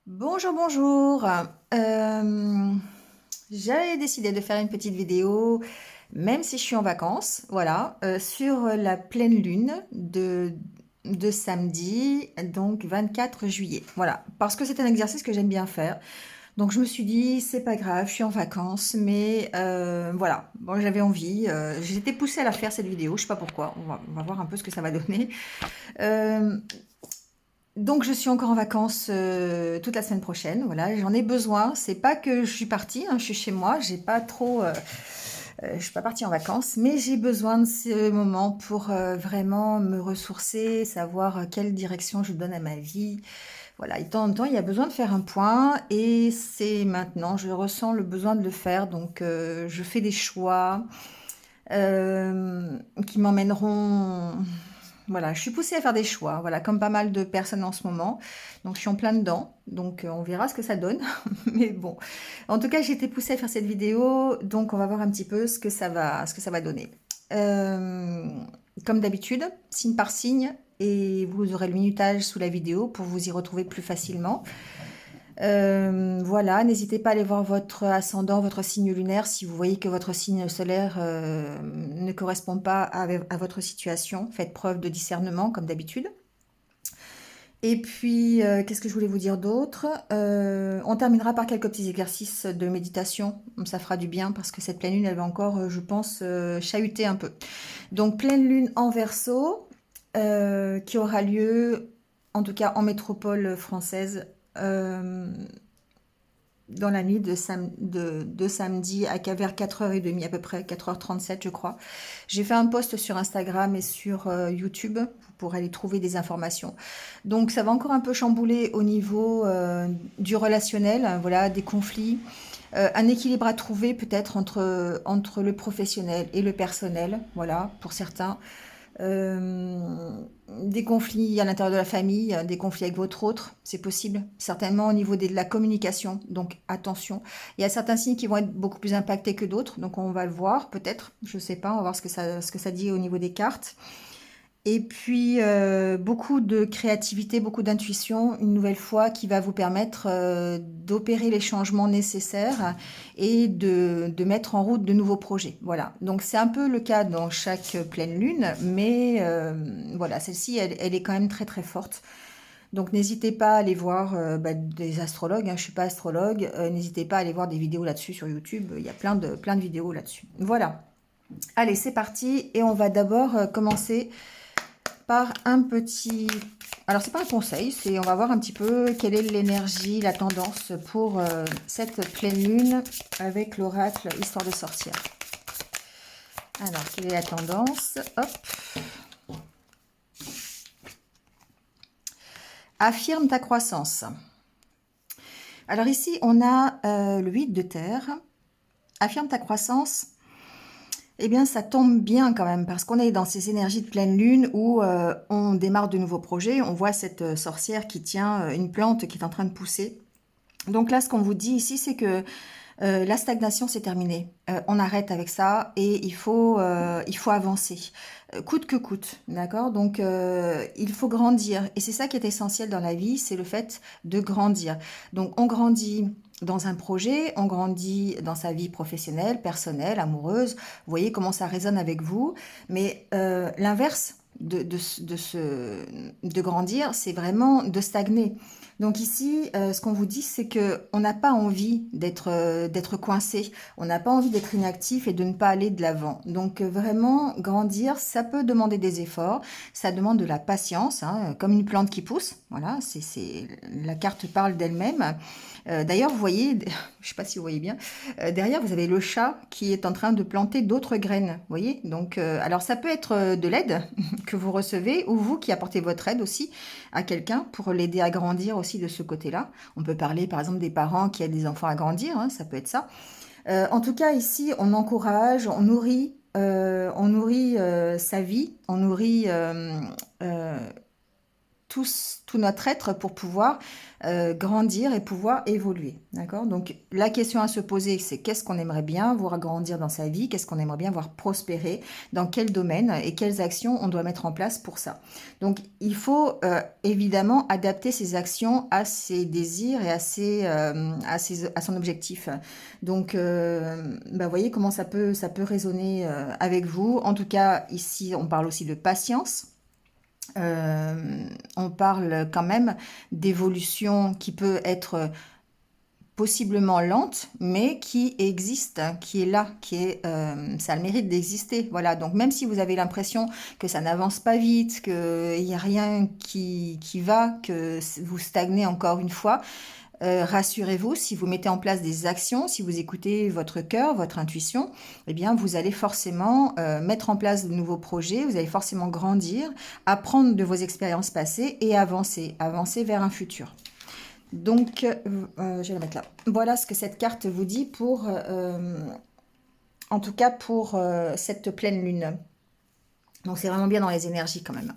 Bonjour, bonjour. Euh, J'avais décidé de faire une petite vidéo, même si je suis en vacances, voilà, sur la pleine lune de samedi, donc 24 juillet. Voilà, parce que c'est un exercice que j'aime bien faire. Donc je me suis dit, c'est pas grave, je suis en vacances, mais voilà, bon, j'avais envie. J'ai été poussée à la faire cette vidéo, je sais pas pourquoi. On va voir un peu ce que ça va donner. Euh, donc je suis encore en vacances toute la semaine prochaine. Voilà, j'en ai besoin. C'est pas que je suis partie, hein, je suis chez moi. J'ai pas trop, je suis pas partie en vacances, mais j'ai besoin de ce moment pour vraiment me ressourcer, savoir quelle direction je donne à ma vie. Voilà, et de temps en temps, il y a besoin de faire un point, et c'est maintenant. Je ressens le besoin de le faire, donc je fais des choix qui m'emmèneront. Voilà, je suis poussée à faire des choix, voilà, comme pas mal de personnes en ce moment. Donc je suis en plein dedans, donc on verra ce que ça donne. Mais bon, en tout cas, j'ai été poussée à faire cette vidéo, donc on va voir un petit peu ce que ça va donner. Euh, Comme d'habitude, signe par signe, et vous aurez le minutage sous la vidéo pour vous y retrouver plus facilement. Voilà, n'hésitez pas à aller voir votre ascendant, votre signe lunaire, si vous voyez que votre signe solaire ne correspond pas à votre situation. Faites preuve de discernement, comme d'habitude. Et puis, qu'est-ce que je voulais vous dire d'autre? On terminera par quelques petits exercices de méditation. Ça fera du bien parce que cette pleine lune, elle va encore, je pense, chahuter un peu. Donc, pleine lune en Verseau, qui aura lieu, en tout cas en métropole française, dans la nuit de samedi vers 4h30 à peu près, 4h37 je crois. J'ai fait un post sur Instagram et sur YouTube pour aller trouver des informations. Donc ça va encore un peu chambouler au niveau du relationnel, hein, voilà, des conflits, un équilibre à trouver peut-être entre le professionnel et le personnel, voilà, pour certains. Euh, des conflits à l'intérieur de la famille, des conflits avec votre autre, c'est possible. Certainement au niveau de la communication, donc attention. Il y a certains signes qui vont être beaucoup plus impactés que d'autres, donc on va le voir peut-être, je sais pas, on va voir ce que ça dit au niveau des cartes. Et puis, beaucoup de créativité, beaucoup d'intuition, une nouvelle fois, qui va vous permettre d'opérer les changements nécessaires et de mettre en route de nouveaux projets. Voilà. Donc, c'est un peu le cas dans chaque pleine lune, mais voilà, celle-ci, elle est quand même très très forte. Donc, n'hésitez pas à aller voir des astrologues, hein, je ne suis pas astrologue, n'hésitez pas à aller voir des vidéos là-dessus sur YouTube, il y a plein de vidéos là-dessus. Voilà. Allez, c'est parti, et on va d'abord commencer par un petit... Alors, c'est pas un conseil, c'est on va voir un petit peu quelle est l'énergie, la tendance pour cette pleine lune avec l'oracle Histoire de sorcière. Alors, quelle est la tendance? Hop. Affirme ta croissance. Alors ici, on a le 8 de terre. Affirme ta croissance. Eh bien, ça tombe bien quand même, parce qu'on est dans ces énergies de pleine lune où on démarre de nouveaux projets. On voit cette sorcière qui tient une plante qui est en train de pousser. Donc là, ce qu'on vous dit ici, c'est que la stagnation, c'est terminé. On arrête avec ça, et il faut avancer, coûte que coûte, d'accord? Donc, il faut grandir. Et c'est ça qui est essentiel dans la vie, c'est le fait de grandir. Donc, on grandit dans un projet, on grandit dans sa vie professionnelle, personnelle, amoureuse. Vous voyez comment ça résonne avec vous. Mais l'inverse de grandir, c'est vraiment de stagner. Donc ici, ce qu'on vous dit, c'est que on n'a pas envie d'être coincé, on n'a pas envie d'être inactif et de ne pas aller de l'avant. Donc vraiment, grandir, ça peut demander des efforts, ça demande de la patience, hein, comme une plante qui pousse. Voilà, la carte parle d'elle-même. D'ailleurs, vous voyez, je ne sais pas si vous voyez bien, derrière, vous avez le chat qui est en train de planter d'autres graines. Vous voyez? Donc, alors ça peut être de l'aide que vous recevez, ou vous qui apportez votre aide aussi à quelqu'un pour l'aider à grandir aussi de ce côté-là. On peut parler par exemple des parents qui aident des enfants à grandir, hein, ça peut être ça. En tout cas, ici, on encourage, on nourrit sa vie, on nourrit tout notre être pour pouvoir grandir et pouvoir évoluer. D'accord? Donc, la question à se poser, c'est qu'est-ce qu'on aimerait bien voir grandir dans sa vie? Qu'est-ce qu'on aimerait bien voir prospérer? Dans quel domaine? Et quelles actions on doit mettre en place pour ça? Donc, il faut évidemment adapter ses actions à ses désirs et à son objectif. Donc, vous voyez comment ça peut résonner avec vous. En tout cas, ici, on parle aussi de patience. On parle quand même d'évolution qui peut être possiblement lente, mais qui existe, qui est là, ça a le mérite d'exister. Voilà, donc même si vous avez l'impression que ça n'avance pas vite, qu'il n'y a rien qui va, que vous stagnez encore une fois, rassurez-vous, si vous mettez en place des actions, si vous écoutez votre cœur, votre intuition, eh bien, vous allez forcément mettre en place de nouveaux projets, vous allez forcément grandir, apprendre de vos expériences passées et avancer vers un futur. Donc, je vais la mettre là. Voilà ce que cette carte vous dit pour, en tout cas pour cette pleine lune. Donc, c'est vraiment bien dans les énergies quand même.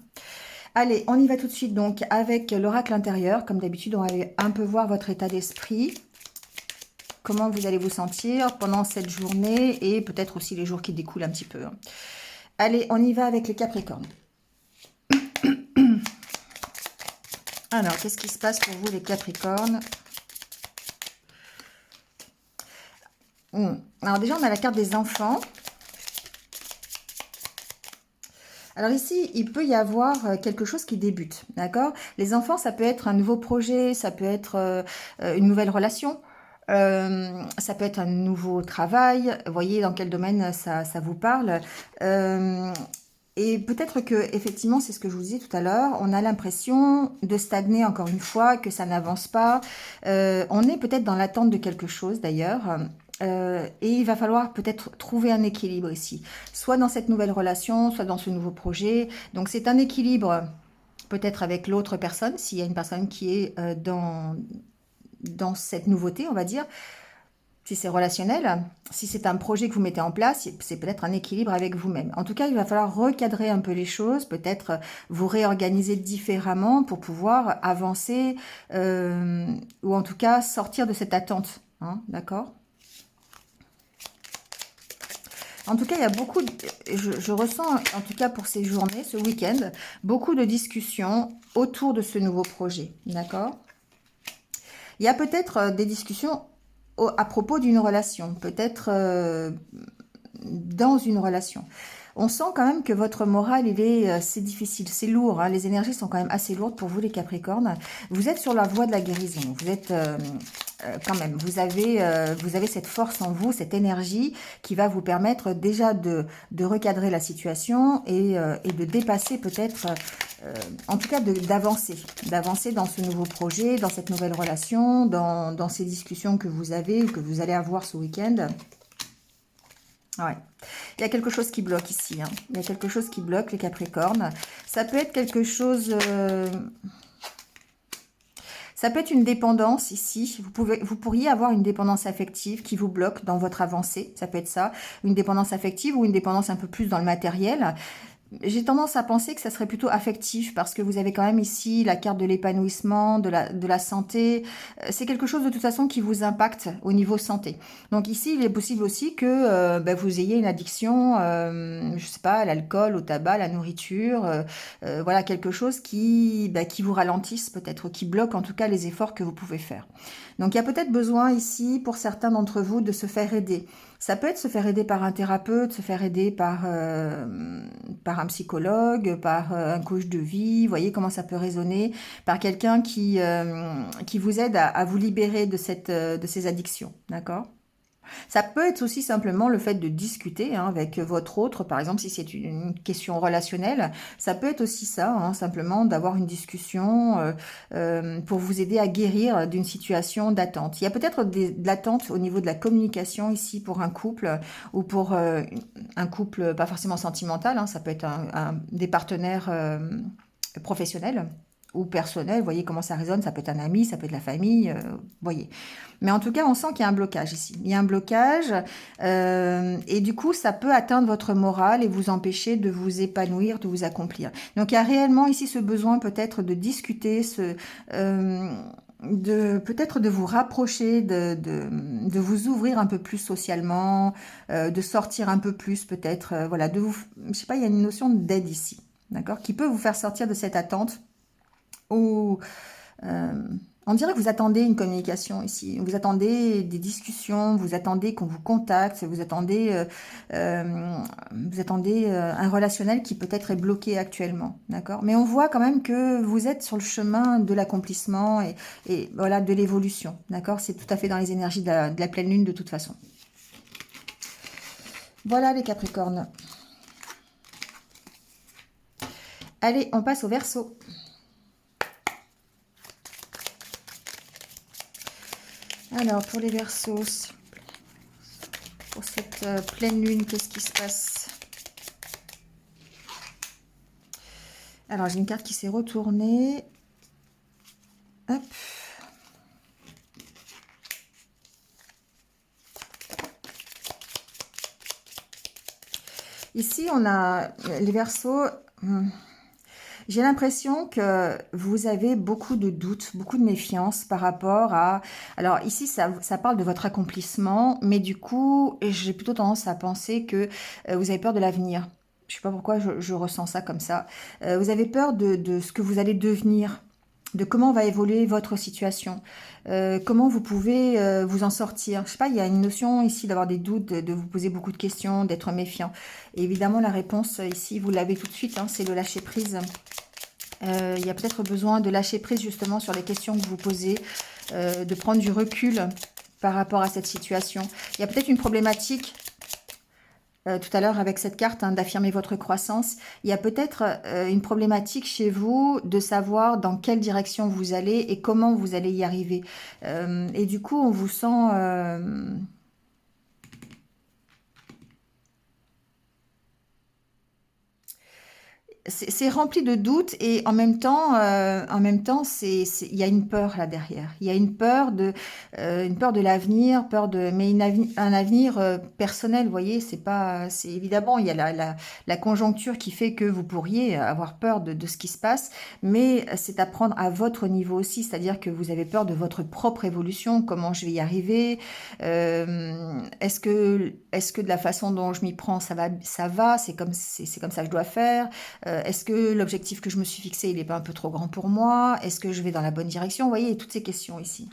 Allez, on y va tout de suite donc avec l'oracle intérieur. Comme d'habitude, on va aller un peu voir votre état d'esprit. Comment vous allez vous sentir pendant cette journée et peut-être aussi les jours qui découlent un petit peu. Allez, on y va avec les Capricornes. Alors, qu'est-ce qui se passe pour vous les Capricornes? Alors déjà, on a la carte des enfants. Alors ici, il peut y avoir quelque chose qui débute, d'accord? Les enfants, ça peut être un nouveau projet, ça peut être une nouvelle relation, ça peut être un nouveau travail. Vous voyez dans quel domaine ça vous parle. Et peut-être que, effectivement, c'est ce que je vous disais tout à l'heure, on a l'impression de stagner encore une fois, que ça n'avance pas. On est peut-être dans l'attente de quelque chose d'ailleurs. Et il va falloir peut-être trouver un équilibre ici, soit dans cette nouvelle relation, soit dans ce nouveau projet. Donc c'est un équilibre peut-être avec l'autre personne, s'il y a une personne qui est dans cette nouveauté, on va dire. Si c'est relationnel, si c'est un projet que vous mettez en place, c'est peut-être un équilibre avec vous-même. En tout cas, il va falloir recadrer un peu les choses, peut-être vous réorganiser différemment pour pouvoir avancer ou en tout cas sortir de cette attente. Hein, d'accord ? En tout cas, il y a beaucoup, je ressens, en tout cas pour ces journées, ce week-end, beaucoup de discussions autour de ce nouveau projet, d'accord? Il y a peut-être des discussions à propos d'une relation, peut-être dans une relation. On sent quand même que votre morale, c'est difficile, c'est lourd, hein, les énergies sont quand même assez lourdes pour vous les Capricornes. Vous êtes sur la voie de la guérison, vous êtes quand même, vous avez cette force en vous, cette énergie qui va vous permettre déjà de recadrer la situation et de dépasser peut-être, en tout cas d'avancer dans ce nouveau projet, dans cette nouvelle relation, dans ces discussions que vous avez ou que vous allez avoir ce week-end. Ouais. Il y a quelque chose qui bloque ici. Hein. Il y a quelque chose qui bloque les Capricornes. Ça peut être quelque chose... ça peut être une dépendance ici. Vous pourriez avoir une dépendance affective qui vous bloque dans votre avancée. Ça peut être ça. Une dépendance affective ou une dépendance un peu plus dans le matériel. J'ai tendance à penser que ça serait plutôt affectif parce que vous avez quand même ici la carte de l'épanouissement, de la santé. C'est quelque chose de toute façon qui vous impacte au niveau santé. Donc ici, il est possible aussi que vous ayez une addiction, je sais pas, à l'alcool, au tabac, à la nourriture. Voilà, quelque chose qui vous ralentisse peut-être, qui bloque en tout cas les efforts que vous pouvez faire. Donc il y a peut-être besoin ici, pour certains d'entre vous, de se faire aider. Ça peut être se faire aider par un thérapeute, se faire aider par un psychologue, par un coach de vie. Vous voyez comment ça peut résonner, par quelqu'un qui vous aide à vous libérer de ces addictions, d'accord ? Ça peut être aussi simplement le fait de discuter avec votre autre, par exemple si c'est une question relationnelle, ça peut être aussi ça, simplement d'avoir une discussion pour vous aider à guérir d'une situation d'attente. Il y a peut-être de l'attente au niveau de la communication ici pour un couple ou pour un couple pas forcément sentimental, ça peut être des partenaires professionnels. ou personnel. Vous voyez comment ça résonne, ça peut être un ami, ça peut être la famille, vous voyez. Mais en tout cas, on sent qu'il y a un blocage ici. Il y a un blocage et du coup, ça peut atteindre votre morale et vous empêcher de vous épanouir, de vous accomplir. Donc, il y a réellement ici ce besoin peut-être de discuter, peut-être de vous rapprocher, de vous ouvrir un peu plus socialement, de sortir un peu plus peut-être, voilà, je sais pas, il y a une notion d'aide ici, d'accord, qui peut vous faire sortir de cette attente où euh, on dirait que vous attendez une communication ici, vous attendez des discussions, vous attendez qu'on vous contacte, vous attendez un relationnel qui peut-être est bloqué actuellement, d'accord. Mais on voit quand même que vous êtes sur le chemin de l'accomplissement et voilà, de l'évolution, d'accord. C'est tout à fait dans les énergies de la pleine lune de toute façon. Voilà les Capricornes. Allez, on passe au Verseau. Alors, pour les Verseaux, pour cette pleine lune, qu'est-ce qui se passe? Alors, j'ai une carte qui s'est retournée. Hop. Ici, on a les Verseaux. J'ai l'impression que vous avez beaucoup de doutes, beaucoup de méfiance par rapport à... Alors ici, ça parle de votre accomplissement, mais du coup, j'ai plutôt tendance à penser que vous avez peur de l'avenir. Je ne sais pas pourquoi je ressens ça comme ça. Vous avez peur de ce que vous allez devenir, de comment va évoluer votre situation, comment vous pouvez vous en sortir. Je sais pas, il y a une notion ici d'avoir des doutes, de vous poser beaucoup de questions, d'être méfiant. Et évidemment, la réponse ici, vous l'avez tout de suite, hein, c'est le lâcher prise. Il y a peut-être besoin de lâcher prise justement sur les questions que vous posez, de prendre du recul par rapport à cette situation. Il y a peut-être une problématique tout à l'heure avec cette carte, hein, d'affirmer votre croissance. Il y a peut-être une problématique chez vous de savoir dans quelle direction vous allez et comment vous allez y arriver. Et du coup, on vous sent... c'est rempli de doutes et en même temps, il y a une peur là derrière. Il y a une peur de l'avenir, mais un avenir personnel. Vous voyez, c'est évidemment il y a la conjoncture qui fait que vous pourriez avoir peur de ce qui se passe, mais c'est à prendre à votre niveau aussi, c'est-à-dire que vous avez peur de votre propre évolution. Comment je vais y arriver? Est-ce que de la façon dont je m'y prends, ça va, c'est comme ça que je dois faire? Est-ce que l'objectif que je me suis fixé, il n'est pas un peu trop grand pour moi? Est-ce que je vais dans la bonne direction? Vous voyez, toutes ces questions ici.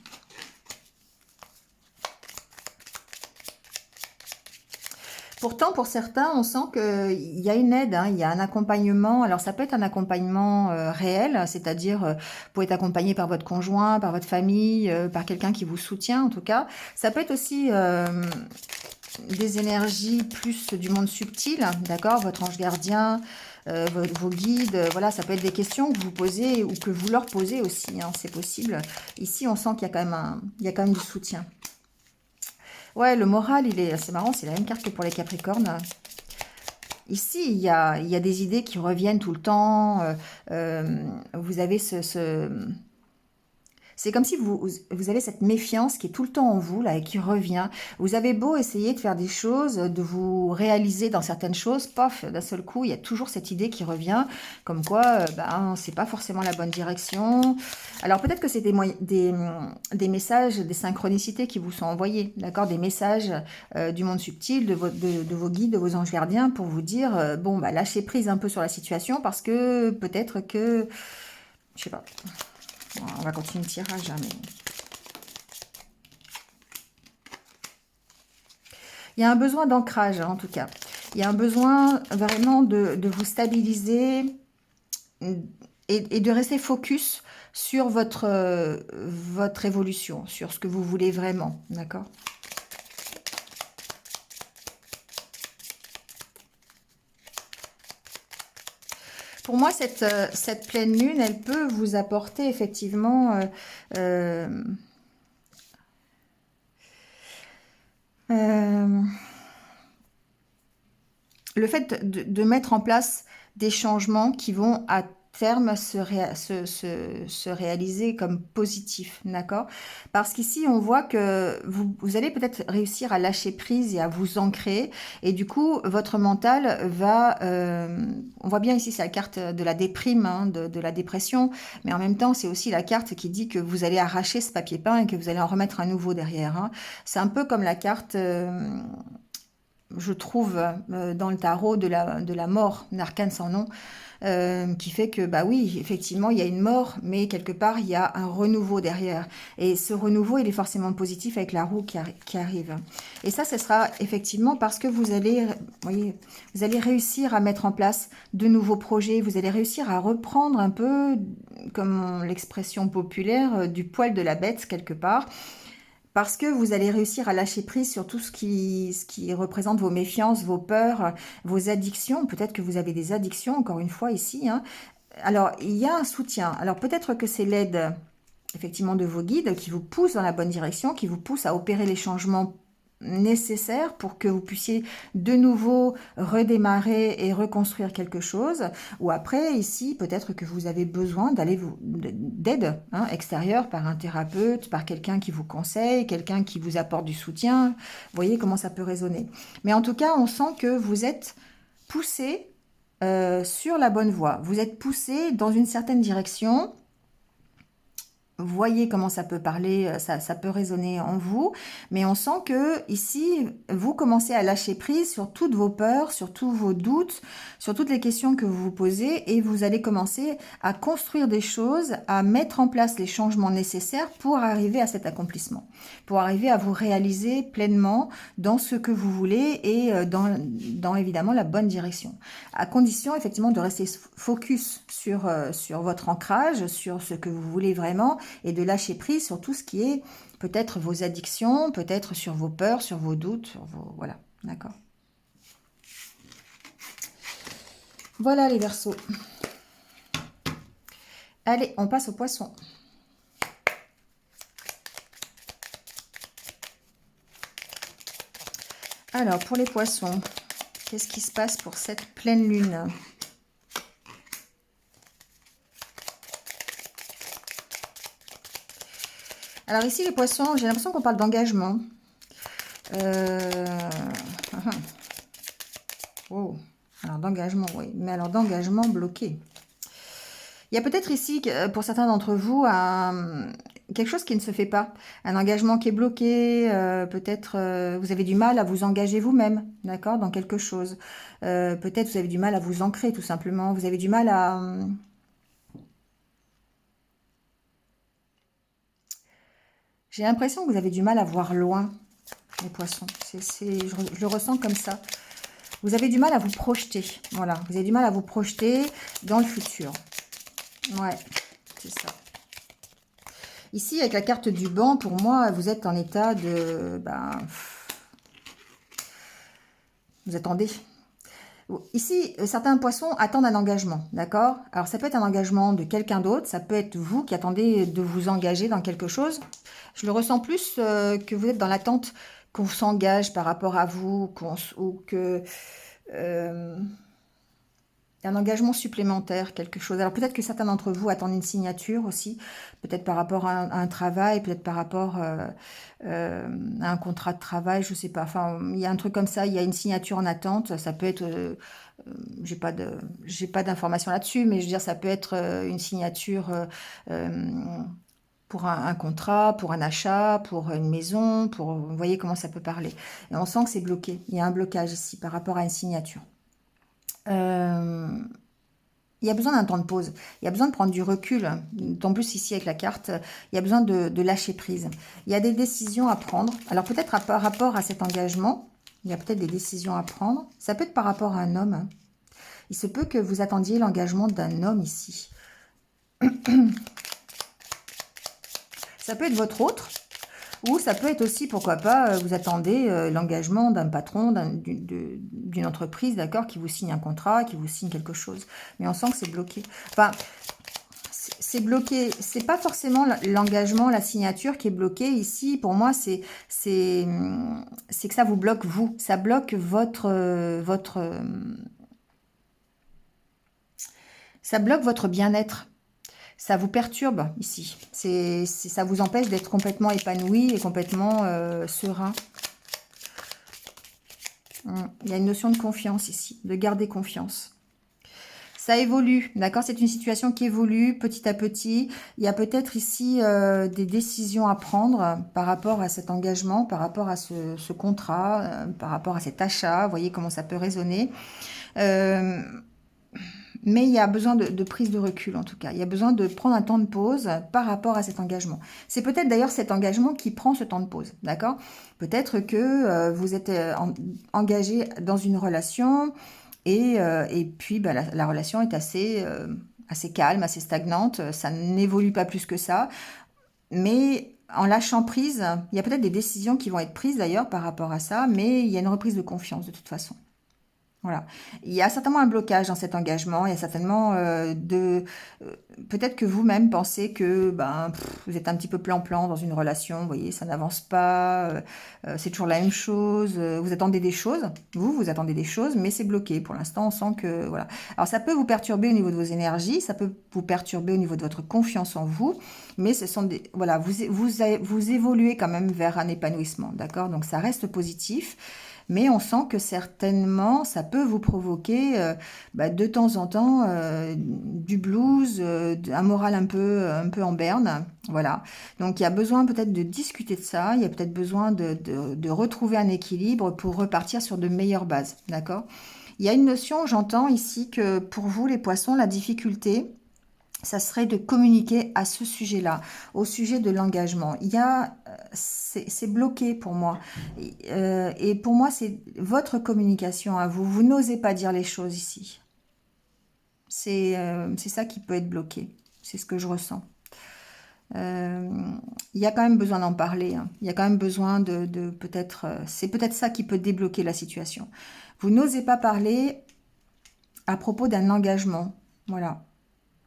Pourtant, pour certains, on sent qu'il y a une aide, hein, il y a un accompagnement. Alors, ça peut être un accompagnement réel, c'est-à-dire vous pouvez être accompagné par votre conjoint, par votre famille, par quelqu'un qui vous soutient en tout cas. Ça peut être aussi des énergies plus du monde subtil, d'accord, votre ange gardien, vos guides, voilà, ça peut être des questions que vous posez ou que vous leur posez aussi, hein, c'est possible. Ici, on sent qu'il y a quand même il y a quand même du soutien. Ouais, le moral, c'est marrant, c'est la même carte que pour les Capricornes. Ici, il y a des idées qui reviennent tout le temps. Vous avez c'est comme si vous avez cette méfiance qui est tout le temps en vous, là, et qui revient. Vous avez beau essayer de faire des choses, de vous réaliser dans certaines choses, pof, d'un seul coup, il y a toujours cette idée qui revient, comme quoi, ben, c'est pas forcément la bonne direction. Alors peut-être que c'est des messages, des synchronicités qui vous sont envoyés, d'accord, des messages du monde subtil, de vos guides, de vos anges gardiens, pour vous dire, bon, bah, lâchez prise un peu sur la situation, parce que peut-être que, je sais pas. On va continuer le tirage, hein, mais... Il y a un besoin d'ancrage, hein, en tout cas. Il y a un besoin vraiment de vous stabiliser et de rester focus sur votre évolution, sur ce que vous voulez vraiment, d'accord? Pour moi, cette pleine lune, elle peut vous apporter effectivement euh, le fait de mettre en place des changements qui vont terme se réaliser comme positif, d'accord? Parce qu'ici, on voit que vous allez peut-être réussir à lâcher prise et à vous ancrer, et du coup, votre mental va... on voit bien ici, c'est la carte de la déprime, hein, de la dépression, mais en même temps, c'est aussi la carte qui dit que vous allez arracher ce papier peint et que vous allez en remettre un nouveau derrière, hein. C'est un peu comme la carte... je trouve dans le tarot de la mort, un arcane sans nom, qui fait que, bah oui, effectivement, il y a une mort, mais quelque part, il y a un renouveau derrière. Et ce renouveau, il est forcément positif avec la roue qui arrive. Et ça, ce sera effectivement parce que vous allez, voyez, vous allez réussir à mettre en place de nouveaux projets, vous allez réussir à reprendre un peu, comme l'expression populaire, du poil de la bête, quelque part, parce que vous allez réussir à lâcher prise sur tout ce qui représente vos méfiances, vos peurs, vos addictions. Peut-être que vous avez des addictions, encore une fois, ici, hein. Alors, il y a un soutien. Alors, peut-être que c'est l'aide, effectivement, de vos guides qui vous pousse dans la bonne direction, qui vous pousse à opérer les changements nécessaires pour que vous puissiez de nouveau redémarrer et reconstruire quelque chose. Ou après, ici, peut-être que vous avez besoin d'aide, hein, extérieure, par un thérapeute, par quelqu'un qui vous conseille, quelqu'un qui vous apporte du soutien. Vous voyez comment ça peut résonner. Mais en tout cas, on sent que vous êtes poussé sur la bonne voie. Vous êtes poussé dans une certaine direction. Voyez comment ça peut parler, ça peut résonner en vous, mais on sent que ici, vous commencez à lâcher prise sur toutes vos peurs, sur tous vos doutes, sur toutes les questions que vous vous posez, et vous allez commencer à construire des choses, à mettre en place les changements nécessaires pour arriver à cet accomplissement, pour arriver à vous réaliser pleinement dans ce que vous voulez et dans évidemment la bonne direction. À condition effectivement de rester focus sur votre ancrage, sur ce que vous voulez vraiment, et de lâcher prise sur tout ce qui est peut-être vos addictions, peut-être sur vos peurs, sur vos doutes, sur vos... Voilà, d'accord. Voilà les Verseaux. Allez, on passe aux Poissons. Alors, pour les Poissons, qu'est-ce qui se passe pour cette pleine lune ? Alors ici, les Poissons, j'ai l'impression qu'on parle d'engagement. Oh, alors d'engagement, oui. Mais alors d'engagement bloqué. Il y a peut-être ici, pour certains d'entre vous, quelque chose qui ne se fait pas. Un engagement qui est bloqué. Peut-être vous avez du mal à vous engager vous-même, d'accord, dans quelque chose. Peut-être vous avez du mal à vous ancrer, tout simplement. Vous avez du mal à... J'ai l'impression que vous avez du mal à voir loin, les Poissons. Je le ressens comme ça. Vous avez du mal à vous projeter. Voilà, vous avez du mal à vous projeter dans le futur. Ouais, c'est ça. Ici, avec la carte du banc, pour moi, vous êtes en état de... vous attendez. Ici, certains poissons attendent un engagement, d'accord? Alors, ça peut être un engagement de quelqu'un d'autre, ça peut être vous qui attendez de vous engager dans quelque chose. Je le ressens plus que vous êtes dans l'attente qu'on s'engage par rapport à vous, ou que... un engagement supplémentaire, quelque chose. Alors peut-être que certains d'entre vous attendent une signature aussi, peut-être par rapport à un travail, peut-être par rapport à un contrat de travail, je sais pas. Enfin, il y a un truc comme ça, il y a une signature en attente. Ça peut être, j'ai pas d'informations là-dessus, mais je veux dire, ça peut être une signature pour un contrat, pour un achat, pour une maison, pour, vous voyez comment ça peut parler. Et on sent que c'est bloqué. Il y a un blocage ici par rapport à une signature. Il y a besoin d'un temps de pause, il y a besoin de prendre du recul, en plus ici avec la carte, il y a besoin de lâcher prise. Il y a des décisions à prendre, alors peut-être par rapport à cet engagement, il y a peut-être des décisions à prendre, ça peut être par rapport à un homme. Il se peut que vous attendiez l'engagement d'un homme ici. Ça peut être votre autre, ou ça peut être aussi, pourquoi pas, vous attendez l'engagement d'un patron, d'une entreprise, d'accord, qui vous signe un contrat, qui vous signe quelque chose. Mais on sent que c'est bloqué. Enfin, c'est bloqué. C'est pas forcément l'engagement, la signature qui est bloquée. Ici, pour moi, c'est que ça vous bloque, vous. Ça bloque votre Ça bloque votre bien-être. Ça vous perturbe ici. Ça vous empêche d'être complètement épanoui et complètement serein. Il y a une notion de confiance ici, de garder confiance. Ça évolue, d'accord? C'est une situation qui évolue petit à petit. Il y a peut-être ici des décisions à prendre par rapport à cet engagement, par rapport à ce contrat, par rapport à cet achat. Vous voyez comment ça peut résonner. Euh, mais il y a besoin de prise de recul, en tout cas. Il y a besoin de prendre un temps de pause par rapport à cet engagement. C'est peut-être d'ailleurs cet engagement qui prend ce temps de pause, d'accord? Peut-être que vous êtes engagé dans une relation et puis bah, la relation est assez calme, assez stagnante. Ça n'évolue pas plus que ça. Mais en lâchant prise, il y a peut-être des décisions qui vont être prises d'ailleurs par rapport à ça, mais il y a une reprise de confiance de toute façon. Voilà. Il y a certainement un blocage dans cet engagement. Il y a certainement peut-être que vous-même pensez que ben, vous êtes un petit peu plan-plan dans une relation. Vous voyez, ça n'avance pas. C'est toujours la même chose. Vous attendez des choses. Vous attendez des choses, mais c'est bloqué. Pour l'instant, on sent que... Voilà. Alors, ça peut vous perturber au niveau de vos énergies. Ça peut vous perturber au niveau de votre confiance en vous. Mais ce sont des... Voilà, vous évoluez quand même vers un épanouissement. D'accord? Donc, ça reste positif. Mais on sent que certainement, ça peut vous provoquer de temps en temps du blues, un moral un peu en berne. Voilà. Donc, il y a besoin peut-être de discuter de ça. Il y a peut-être besoin de retrouver un équilibre pour repartir sur de meilleures bases. D'accord? Il y a une notion, j'entends ici que pour vous, les poissons, la difficulté, ça serait de communiquer à ce sujet-là, au sujet de l'engagement. C'est bloqué pour moi. Et pour moi, c'est votre communication à vous. Vous n'osez pas dire les choses ici. C'est ça qui peut être bloqué. C'est ce que je ressens. Il y a quand même besoin d'en parler. Hein. Il y a quand même besoin de peut-être... c'est peut-être ça qui peut débloquer la situation. Vous n'osez pas parler à propos d'un engagement. Voilà.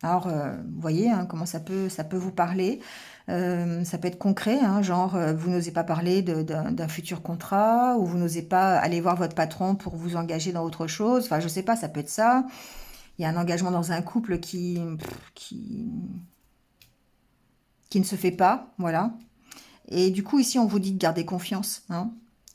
Alors, vous voyez hein, comment ça peut vous parler. Ça peut être concret, hein, genre vous n'osez pas parler d'un futur contrat ou vous n'osez pas aller voir votre patron pour vous engager dans autre chose. Enfin, je sais pas, ça peut être ça. Il y a un engagement dans un couple qui, qui ne se fait pas, voilà. Et du coup, ici, on vous dit de garder confiance. Hein.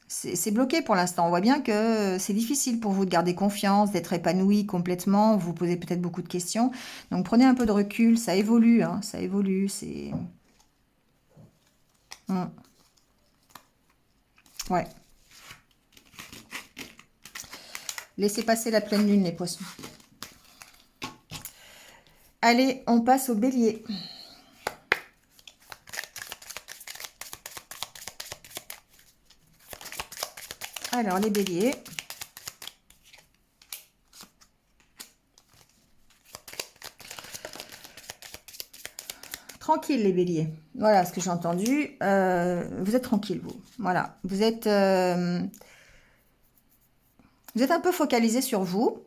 C'est bloqué pour l'instant. On voit bien que c'est difficile pour vous de garder confiance, d'être épanoui complètement. Vous posez peut-être beaucoup de questions. Donc, prenez un peu de recul. Ça évolue. Hein, ça évolue. C'est... Ouais. Laissez passer la pleine lune, les poissons. Allez, on passe au bélier. Alors, les béliers. Tranquille, les béliers. Voilà ce que j'ai entendu. Vous êtes tranquille, vous. Voilà. Vous êtes un peu focalisé sur vous.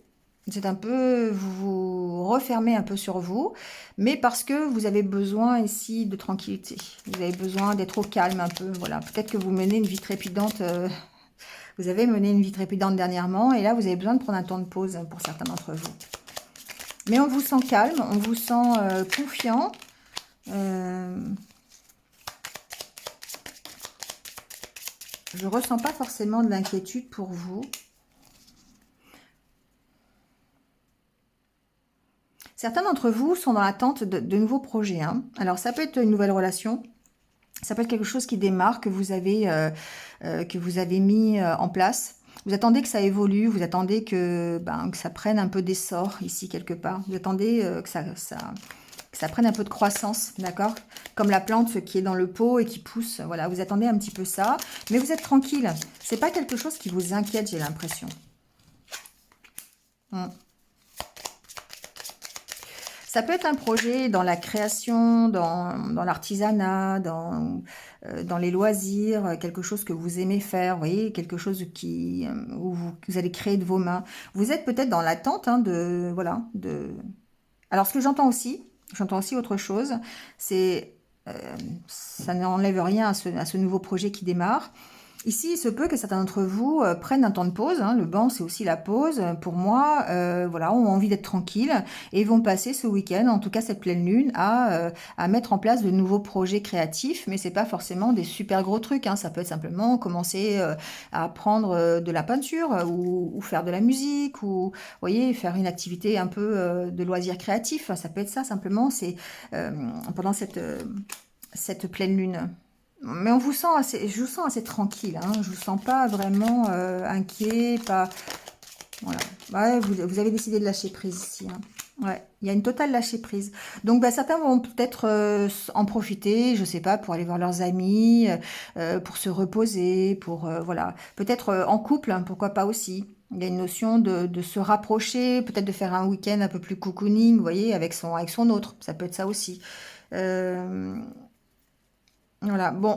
Vous vous refermez un peu sur vous, mais parce que vous avez besoin ici de tranquillité. Vous avez besoin d'être au calme un peu. Voilà. Peut-être que vous menez une vie trépidante. Vous avez mené une vie trépidante dernièrement, et là, vous avez besoin de prendre un temps de pause pour certains d'entre vous. Mais on vous sent calme, on vous sent confiant. Je ne ressens pas forcément de l'inquiétude pour vous. Certains d'entre vous sont dans l'attente de nouveaux projets. Hein. Alors, ça peut être une nouvelle relation. Ça peut être quelque chose qui démarre, que vous avez mis en place. Vous attendez que ça évolue, vous attendez que ça prenne un peu d'essor ici quelque part. Vous attendez que ça prenne un peu de croissance, d'accord? Comme la plante qui est dans le pot et qui pousse. Voilà, vous attendez un petit peu ça. Mais vous êtes tranquille. C'est pas quelque chose qui vous inquiète, j'ai l'impression. Ça peut être un projet dans la création, dans l'artisanat, dans les loisirs, quelque chose que vous aimez faire, vous voyez, quelque chose où vous allez créer de vos mains. Vous êtes peut-être dans l'attente voilà. Alors, ce que j'entends aussi autre chose, c'est, ça n'enlève rien à ce nouveau projet qui démarre, Ici, il se peut que certains d'entre vous prennent un temps de pause, hein. Le banc, c'est aussi la pause. Pour moi, voilà, ont envie d'être tranquilles et vont passer ce week-end, en tout cas cette pleine lune, à mettre en place de nouveaux projets créatifs. Mais c'est pas forcément des super gros trucs, hein. Ça peut être simplement commencer à apprendre de la peinture ou faire de la musique ou, vous voyez, faire une activité un peu de loisir créatif. Ça peut être ça simplement. C'est euh, pendant cette pleine lune. Mais on vous sent assez, je vous sens assez tranquille, hein. Je vous sens pas vraiment inquiet, pas. Voilà. Ouais, vous avez décidé de lâcher prise ici, hein. Ouais, il y a une totale lâcher prise. Donc, bah, certains vont peut-être en profiter, je sais pas, pour aller voir leurs amis, pour se reposer, pour voilà, peut-être en couple, hein, pourquoi pas aussi. Il y a une notion de se rapprocher, peut-être de faire un week-end un peu plus cocooning, vous voyez, avec son autre. Ça peut être ça aussi. Euh, voilà, bon,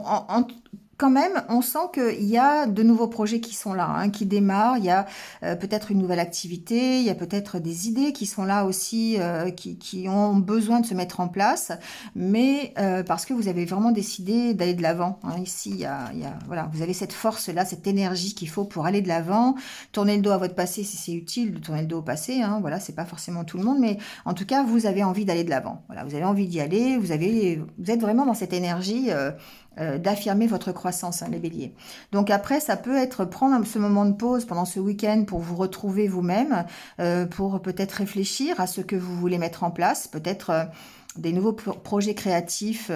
quand même, on sent qu'il y a de nouveaux projets qui sont là, hein, qui démarrent. Il y a peut-être une nouvelle activité, il y a peut-être des idées qui sont là aussi, qui ont besoin de se mettre en place, mais parce que vous avez vraiment décidé d'aller de l'avant, hein. Ici, voilà, vous avez cette force-là, cette énergie qu'il faut pour aller de l'avant, tourner le dos à votre passé si c'est utile de tourner le dos au passé, hein, voilà, c'est pas forcément tout le monde, mais en tout cas, vous avez envie d'aller de l'avant. Voilà, vous avez envie d'y aller, vous êtes vraiment dans cette énergie d'affirmer votre croissance, hein, les béliers. Donc après, ça peut être prendre ce moment de pause pendant ce week-end pour vous retrouver vous-même, pour peut-être réfléchir à ce que vous voulez mettre en place, peut-être des nouveaux projets créatifs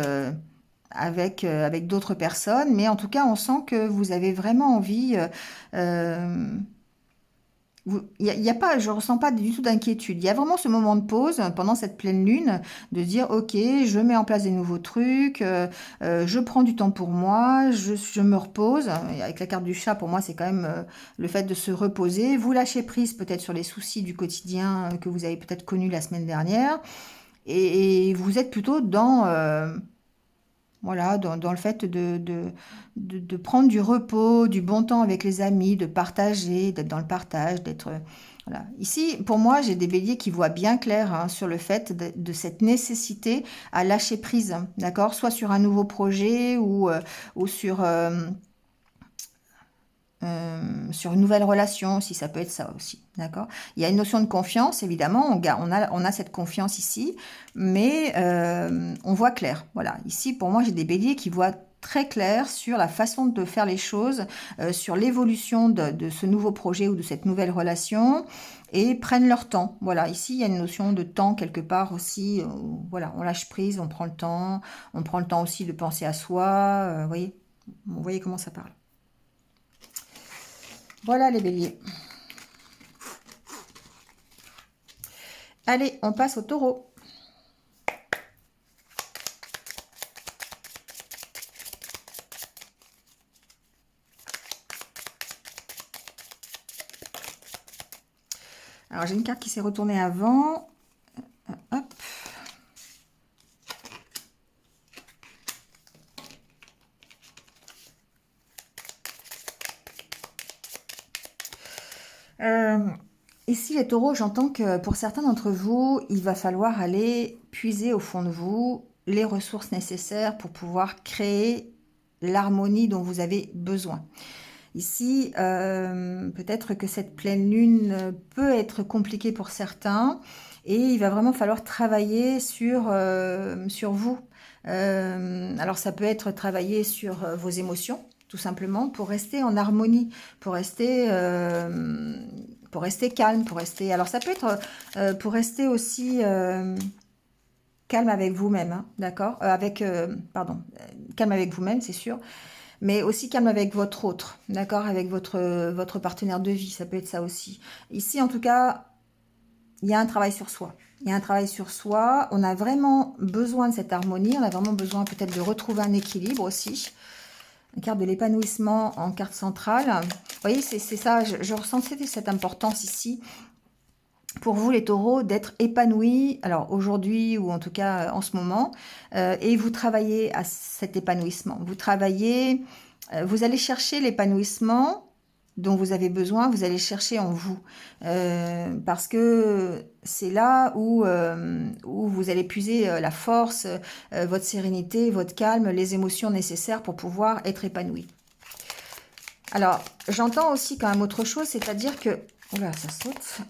avec d'autres personnes, mais en tout cas, on sent que vous avez vraiment envie il y a pas, je ressens pas du tout d'inquiétude. Il y a vraiment ce moment de pause pendant cette pleine lune, de dire, ok, je mets en place des nouveaux trucs, je prends du temps pour moi, je me repose. Et avec la carte du chat, pour moi, c'est quand même le fait de se reposer. Vous lâchez prise peut-être sur les soucis du quotidien que vous avez peut-être connus la semaine dernière, et vous êtes plutôt voilà, dans le fait de prendre du repos, du bon temps avec les amis, de partager, d'être dans le partage, d'être. Voilà. Ici, pour moi, j'ai des béliers qui voient bien clair, hein, sur le fait de cette nécessité à lâcher prise, hein, d'accord? Soit sur un nouveau projet ou sur une nouvelle relation, si ça peut être ça aussi, d'accord? Il y a une notion de confiance, évidemment, on a cette confiance ici, mais on voit clair, voilà. Ici, pour moi, j'ai des béliers qui voient très clair sur la façon de faire les choses, sur l'évolution de ce nouveau projet ou de cette nouvelle relation, et prennent leur temps. Voilà, ici, il y a une notion de temps quelque part aussi, voilà, on lâche prise, on prend le temps aussi de penser à soi, vous voyez comment ça parle. Voilà les béliers. Allez, on passe au taureau. Alors, j'ai une carte qui s'est retournée avant. Hop. Ici, les taureaux, j'entends que pour certains d'entre vous, il va falloir aller puiser au fond de vous les ressources nécessaires pour pouvoir créer l'harmonie dont vous avez besoin. Ici, peut-être que cette pleine lune peut être compliquée pour certains et il va vraiment falloir travailler sur vous. Alors ça peut être travailler sur vos émotions, tout simplement, pour rester en harmonie, pour rester calme, pour rester. Alors ça peut être pour rester aussi calme avec vous-même, hein, d'accord? Pardon, calme avec vous-même, c'est sûr, mais aussi calme avec votre autre, d'accord? Avec votre partenaire de vie, ça peut être ça aussi. Ici, en tout cas, il y a un travail sur soi. Il y a un travail sur soi. On a vraiment besoin de cette harmonie. On a vraiment besoin peut-être de retrouver un équilibre aussi. Une carte de l'épanouissement en carte centrale. Vous voyez, c'est ça. Je ressens cette importance ici pour vous les taureaux d'être épanouis, alors aujourd'hui ou en tout cas en ce moment, et vous travaillez à cet épanouissement. Vous allez chercher l'épanouissement dont vous avez besoin, vous allez chercher en vous, parce que c'est là où vous allez puiser la force, votre sérénité, votre calme, les émotions nécessaires pour pouvoir être épanoui. Alors, j'entends aussi quand même autre chose, c'est-à-dire que... Oula, ça saute.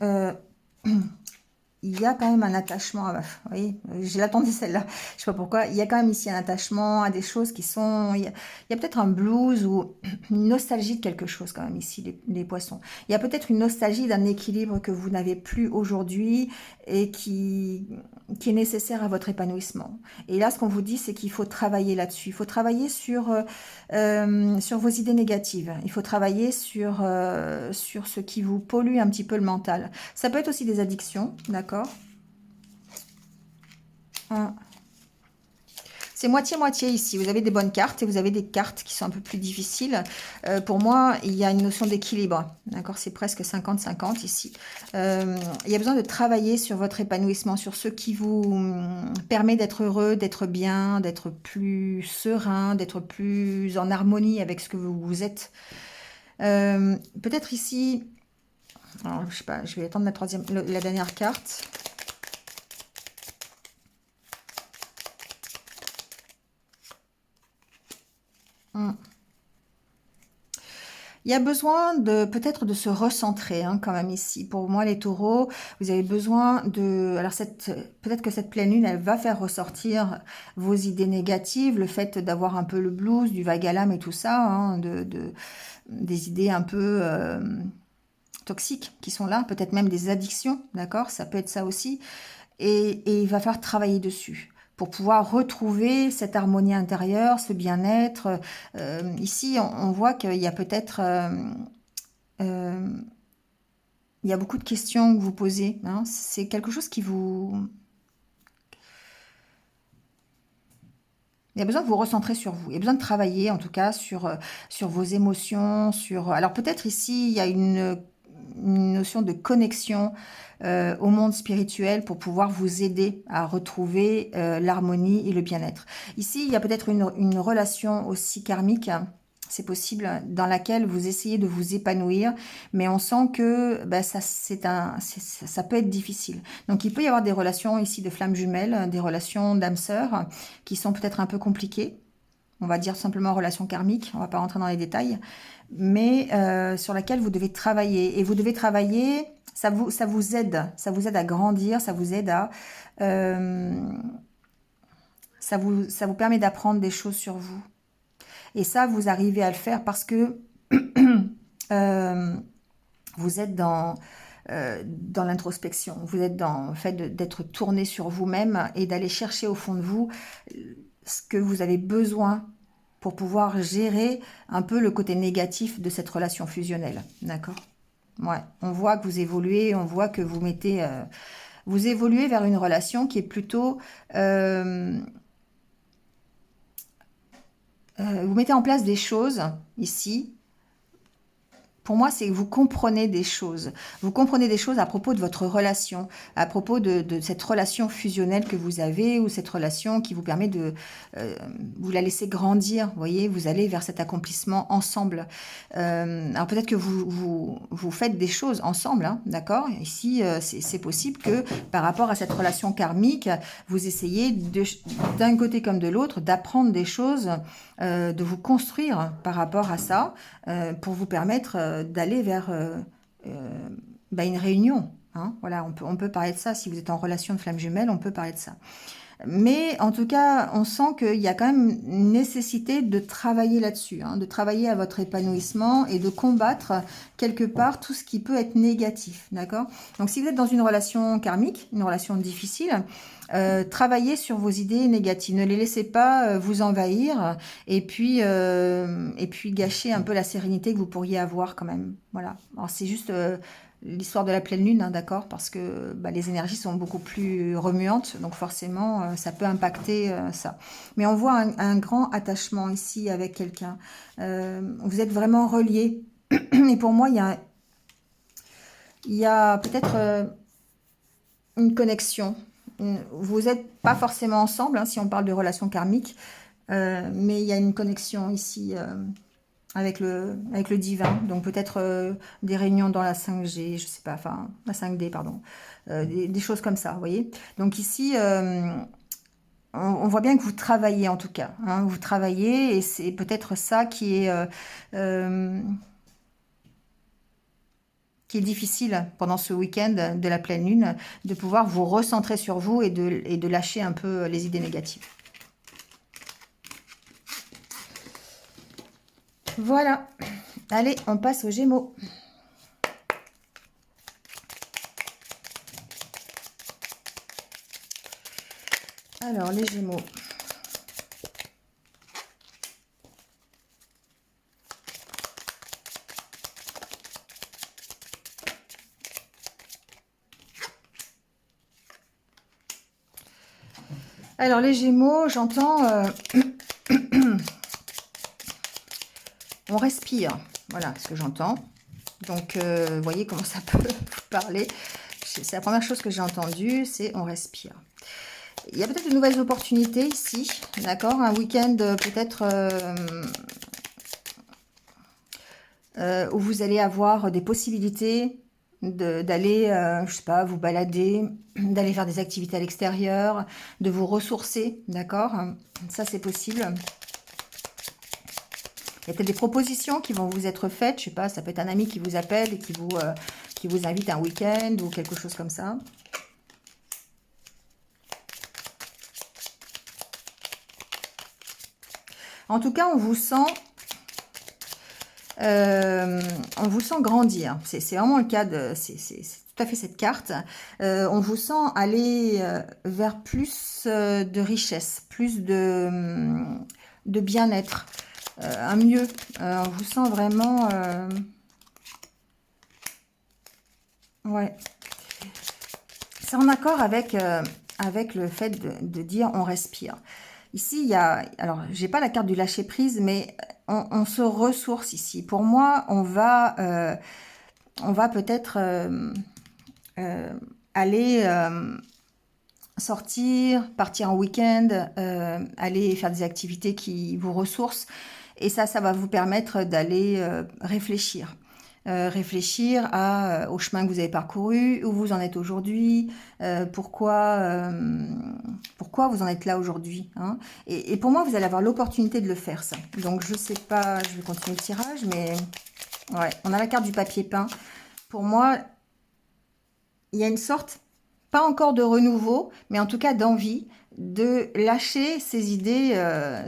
Il y a quand même un attachement, vous voyez, je l'attendais celle-là, je sais pas pourquoi, il y a quand même ici un attachement à des choses qui sont, il y a peut-être un blues ou une nostalgie de quelque chose quand même ici, les poissons. Il y a peut-être une nostalgie d'un équilibre que vous n'avez plus aujourd'hui et qui est nécessaire à votre épanouissement. Et là, ce qu'on vous dit, c'est qu'il faut travailler là-dessus, il faut travailler sur vos idées négatives, il faut travailler sur ce qui vous pollue un petit peu le mental. Ça peut être aussi des addictions, d'accord? C'est moitié-moitié ici. Vous avez des bonnes cartes et vous avez des cartes qui sont un peu plus difficiles. Pour moi, il y a une notion d'équilibre. D'accord? C'est presque 50-50 ici. Il y a besoin de travailler sur votre épanouissement, sur ce qui vous permet d'être heureux, d'être bien, d'être plus serein, d'être plus en harmonie avec ce que vous êtes. Peut-être ici... Alors, je sais pas, je vais attendre la dernière carte. Il y a besoin de peut-être de se recentrer hein, quand même ici. Pour moi, les taureaux, vous avez besoin de... Alors peut-être que cette pleine lune, elle va faire ressortir vos idées négatives, le fait d'avoir un peu le blues, du vague à l'âme et tout ça, hein, des idées un peu toxiques qui sont là, peut-être même des addictions, d'accord? Ça peut être ça aussi. Et il va falloir travailler dessus pour pouvoir retrouver cette harmonie intérieure, ce bien-être. Ici, on voit qu'il y a peut-être... il y a beaucoup de questions que vous posez. Hein. C'est quelque chose qui vous... Il y a besoin de vous recentrer sur vous. Il y a besoin de travailler, en tout cas, sur vos émotions. Alors peut-être ici, il y a une notion de connexion au monde spirituel pour pouvoir vous aider à retrouver l'harmonie et le bien-être. Ici, il y a peut-être une relation aussi karmique, c'est possible, dans laquelle vous essayez de vous épanouir, mais on sent que bah, ça peut être difficile. Donc il peut y avoir des relations ici de flammes jumelles, des relations d'âmes sœurs qui sont peut-être un peu compliquées. On va dire simplement relation karmique, on ne va pas rentrer dans les détails, mais sur laquelle vous devez travailler. Et vous devez travailler, ça vous aide à grandir, ça vous aide à... ça vous permet d'apprendre des choses sur vous. Et ça, vous arrivez à le faire parce que vous êtes dans l'introspection, vous êtes dans le fait d'être tourné sur vous-même et d'aller chercher au fond de vous ce que vous avez besoin pour pouvoir gérer un peu le côté négatif de cette relation fusionnelle. D'accord? Ouais, on voit que vous évoluez, on voit que vous mettez... vous évoluez vers une relation qui est plutôt... vous mettez en place des choses ici. Pour moi, c'est que vous comprenez des choses. Vous comprenez des choses à propos de votre relation, à propos de cette relation fusionnelle que vous avez, ou cette relation qui vous permet de... vous la laisser grandir, vous voyez, vous allez vers cet accomplissement ensemble. Alors peut-être que vous faites des choses ensemble, hein, d'accord? Ici, c'est possible que par rapport à cette relation karmique, vous essayez d'un côté comme de l'autre d'apprendre des choses, de vous construire par rapport à ça, pour vous permettre d'aller vers une réunion. Hein. Voilà, on peut parler de ça. Si vous êtes en relation de flamme jumelle, on peut parler de ça. Mais en tout cas, on sent qu'il y a quand même une nécessité de travailler là-dessus, hein, de travailler à votre épanouissement et de combattre quelque part tout ce qui peut être négatif, d'accord? Donc si vous êtes dans une relation karmique, une relation difficile, travaillez sur vos idées négatives, ne les laissez pas vous envahir et puis gâcher un peu la sérénité que vous pourriez avoir quand même. Voilà. Alors c'est juste l'histoire de la pleine lune, hein, d'accord, parce que les énergies sont beaucoup plus remuantes, donc forcément ça peut impacter ça. Mais on voit un grand attachement ici avec quelqu'un. Vous êtes vraiment reliés. Et pour moi, il y a peut-être une connexion. Vous n'êtes pas forcément ensemble, hein, si on parle de relations karmiques, mais il y a une connexion ici avec le divin. Donc peut-être des réunions dans la 5G, je sais pas, enfin la 5D, pardon. Des choses comme ça, vous voyez. Donc ici, on voit bien que vous travaillez en tout cas. Hein, vous travaillez et c'est peut-être ça qui est... qui est difficile pendant ce week-end de la pleine lune, de pouvoir vous recentrer sur vous et de lâcher un peu les idées négatives. Voilà. Allez, on passe aux Gémeaux. Alors, les Gémeaux. Alors, les Gémeaux, j'entends... on respire. Voilà ce que j'entends. Donc, vous voyez comment ça peut parler. C'est la première chose que j'ai entendue, c'est on respire. Il y a peut-être de nouvelles opportunités ici, d'accord? Un week-end peut-être où vous allez avoir des possibilités d'aller, je sais pas, vous balader, d'aller faire des activités à l'extérieur, de vous ressourcer, d'accord? Ça, c'est possible. Il y a peut-être des propositions qui vont vous être faites, je sais pas, ça peut être un ami qui vous appelle et qui vous invite un week-end ou quelque chose comme ça. En tout cas, on vous sent grandir. C'est vraiment le cas de... C'est tout à fait cette carte. On vous sent aller vers plus de richesse, plus de bien-être, un mieux. On vous sent vraiment... ouais. C'est en accord avec, avec le fait de dire on respire. Ici, il y a... Alors, j'ai pas la carte du lâcher-prise, mais on se ressource ici. Pour moi, on va peut-être aller sortir, partir en week-end, aller faire des activités qui vous ressourcent. Et ça va vous permettre d'aller réfléchir. Réfléchir au chemin que vous avez parcouru, où vous en êtes aujourd'hui, pourquoi vous en êtes là aujourd'hui. Hein. Et pour moi, vous allez avoir l'opportunité de le faire, ça. Donc, je sais pas, je vais continuer le tirage, mais ouais, on a la carte du papier peint. Pour moi, il y a une sorte, pas encore de renouveau, mais en tout cas d'envie de lâcher ces idées,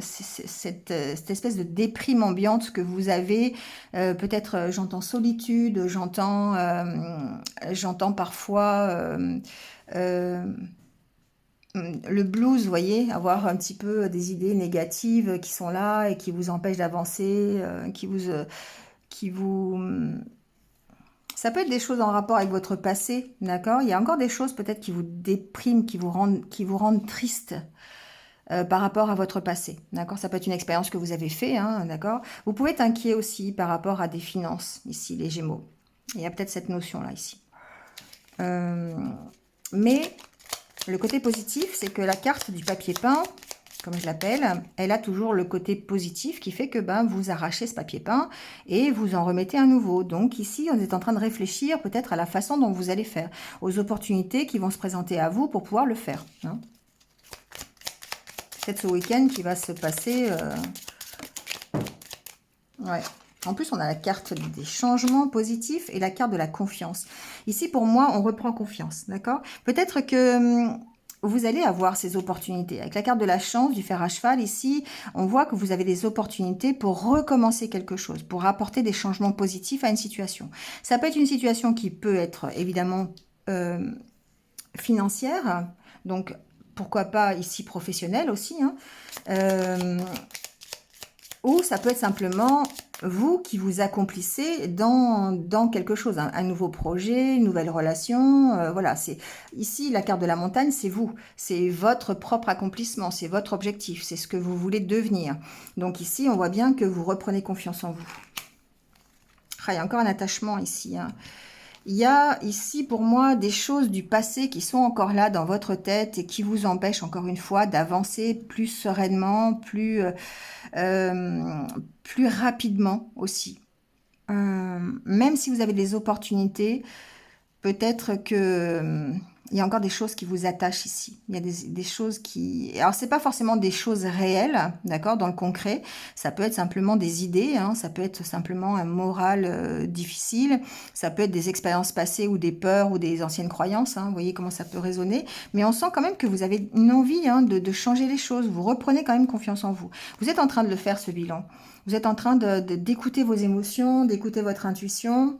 cette espèce de déprime ambiante que vous avez. Peut-être j'entends solitude, j'entends parfois le blues, vous voyez, avoir un petit peu des idées négatives qui sont là et qui vous empêchent d'avancer, qui vous ça peut être des choses en rapport avec votre passé, d'accord? Il y a encore des choses peut-être qui vous dépriment, qui vous rendent triste par rapport à votre passé, d'accord? Ça peut être une expérience que vous avez fait, hein, d'accord? Vous pouvez être inquiet aussi par rapport à des finances, ici, les Gémeaux. Il y a peut-être cette notion-là, ici. Mais le côté positif, c'est que la carte du papier peint, comme je l'appelle, elle a toujours le côté positif qui fait que vous arrachez ce papier peint et vous en remettez un nouveau. Donc ici, on est en train de réfléchir peut-être à la façon dont vous allez faire, aux opportunités qui vont se présenter à vous pour pouvoir le faire. Hein. Peut-être ce week-end qui va se passer... Ouais. En plus, on a la carte des changements positifs et la carte de la confiance. Ici, pour moi, on reprend confiance, d'accord? Peut-être que vous allez avoir ces opportunités. Avec la carte de la chance, du fer à cheval, ici, on voit que vous avez des opportunités pour recommencer quelque chose, pour apporter des changements positifs à une situation. Ça peut être une situation qui peut être, évidemment, financière, donc pourquoi pas ici professionnelle aussi, hein, ou ça peut être simplement vous qui vous accomplissez dans quelque chose, un nouveau projet, une nouvelle relation. Voilà, c'est ici la carte de la montagne, c'est vous. C'est votre propre accomplissement, c'est votre objectif, c'est ce que vous voulez devenir. Donc ici, on voit bien que vous reprenez confiance en vous. Ah, il y a encore un attachement ici. Hein. Il y a ici pour moi des choses du passé qui sont encore là dans votre tête et qui vous empêchent encore une fois d'avancer plus sereinement, plus rapidement aussi. Même si vous avez des opportunités, peut-être que il y a encore des choses qui vous attachent ici. Il y a des choses qui... Alors, c'est pas forcément des choses réelles, d'accord, dans le concret. Ça peut être simplement des idées, hein, ça peut être simplement un moral difficile, ça peut être des expériences passées ou des peurs ou des anciennes croyances, hein, vous voyez comment ça peut résonner. Mais on sent quand même que vous avez une envie de changer les choses. Vous reprenez quand même confiance en vous. Vous êtes en train de le faire, ce bilan. Vous êtes en train d'écouter vos émotions, d'écouter votre intuition.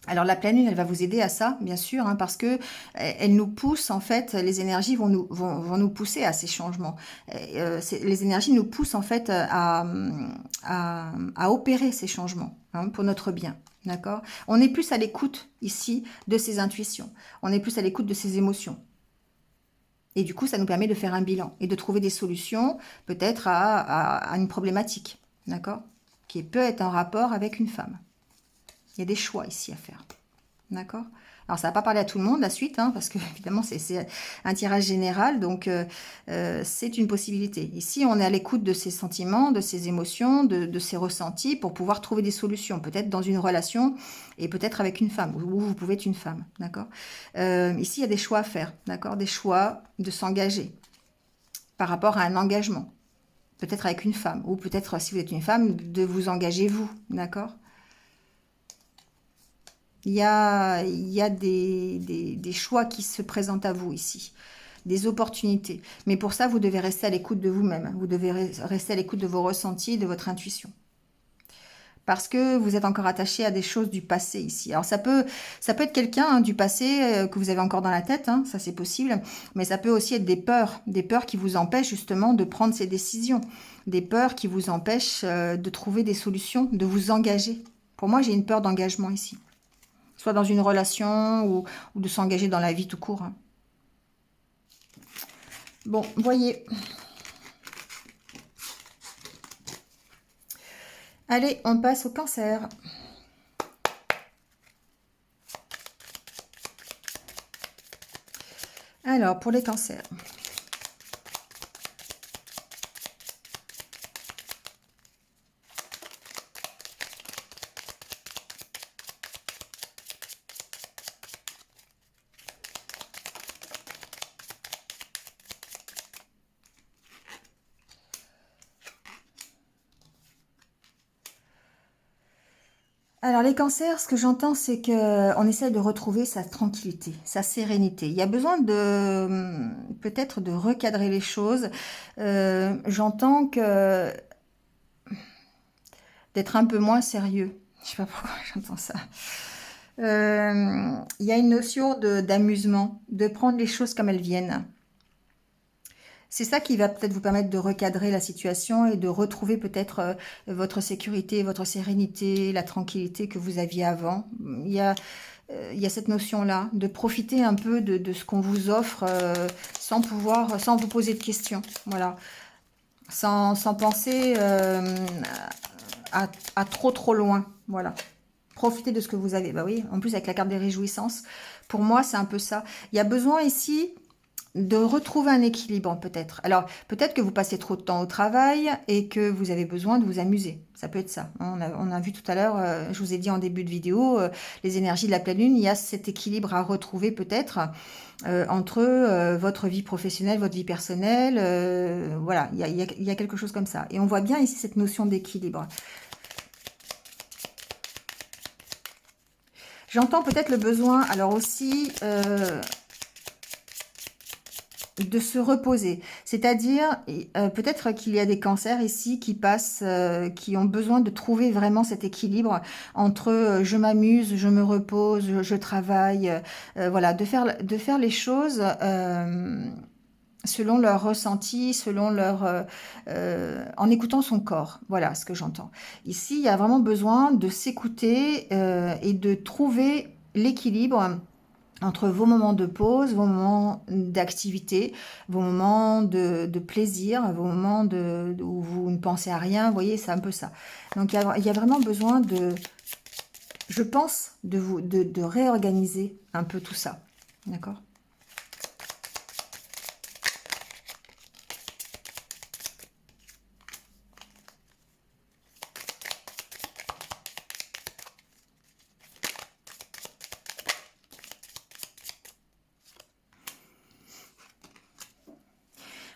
Alors la pleine lune, elle va vous aider à ça, bien sûr, hein, parce que elle nous pousse, en fait, les énergies vont nous pousser à ces changements. Les énergies nous poussent, en fait, à opérer ces changements, hein, pour notre bien. D'accord? On est plus à l'écoute, ici, de ses intuitions. On est plus à l'écoute de ses émotions. Et du coup, ça nous permet de faire un bilan et de trouver des solutions, peut-être à une problématique, d'accord? Qui peut être en rapport avec une femme. Il y a des choix ici à faire. D'accord? Alors, ça va pas parler à tout le monde, la suite, hein, parce que, évidemment, c'est un tirage général, donc c'est une possibilité. Ici, on est à l'écoute de ses sentiments, de ses émotions, de ses ressentis, pour pouvoir trouver des solutions, peut-être dans une relation, et peut-être avec une femme, ou vous pouvez être une femme, d'accord? Ici, il y a des choix à faire, d'accord? Des choix de s'engager par rapport à un engagement, peut-être avec une femme, ou peut-être, si vous êtes une femme, de vous engager vous, d'accord? Il y a des choix qui se présentent à vous ici, des opportunités. Mais pour ça, vous devez rester à l'écoute de vous-même. Vous devez rester à l'écoute de vos ressentis, de votre intuition. Parce que vous êtes encore attaché à des choses du passé ici. Alors ça peut être quelqu'un, hein, du passé que vous avez encore dans la tête, hein, ça c'est possible. Mais ça peut aussi être des peurs qui vous empêchent justement de prendre ces décisions. Des peurs qui vous empêchent de trouver des solutions, de vous engager. Pour moi, j'ai une peur d'engagement ici. Soit dans une relation ou de s'engager dans la vie tout court. Bon, voyez. Allez, on passe au cancer. Alors, pour les cancers. Alors les cancers, ce que j'entends, c'est que on essaie de retrouver sa tranquillité, sa sérénité. Il y a besoin de peut-être de recadrer les choses. J'entends que d'être un peu moins sérieux. Je sais pas pourquoi j'entends ça. Il y a une notion d'amusement, de prendre les choses comme elles viennent. C'est ça qui va peut-être vous permettre de recadrer la situation et de retrouver peut-être votre sécurité, votre sérénité, la tranquillité que vous aviez avant. Il y a cette notion-là, de profiter un peu de ce qu'on vous offre sans vous poser de questions. Voilà. Sans penser à trop loin. Voilà. Profitez de ce que vous avez. Bah oui, en plus avec la carte des réjouissances, pour moi c'est un peu ça. Il y a besoin ici de retrouver un équilibre peut-être. Alors peut-être que vous passez trop de temps au travail et que vous avez besoin de vous amuser. Ça peut être ça. On a vu tout à l'heure, je vous ai dit en début de vidéo, les énergies de la pleine lune, il y a cet équilibre à retrouver peut-être entre votre vie professionnelle, votre vie personnelle. Voilà, il y a quelque chose comme ça. Et on voit bien ici cette notion d'équilibre. J'entends peut-être le besoin, alors aussi, de se reposer. C'est-à-dire, peut-être qu'il y a des cancers ici qui passent, qui ont besoin de trouver vraiment cet équilibre entre je m'amuse, je me repose, je travaille, voilà, de faire les choses selon leur ressenti, selon en écoutant son corps. Voilà ce que j'entends. Ici, il y a vraiment besoin de s'écouter et de trouver l'équilibre entre vos moments de pause, vos moments d'activité, vos moments de plaisir, vos moments où vous ne pensez à rien. Vous voyez, c'est un peu ça. Donc, il y a vraiment besoin je pense, de réorganiser un peu tout ça. D'accord ?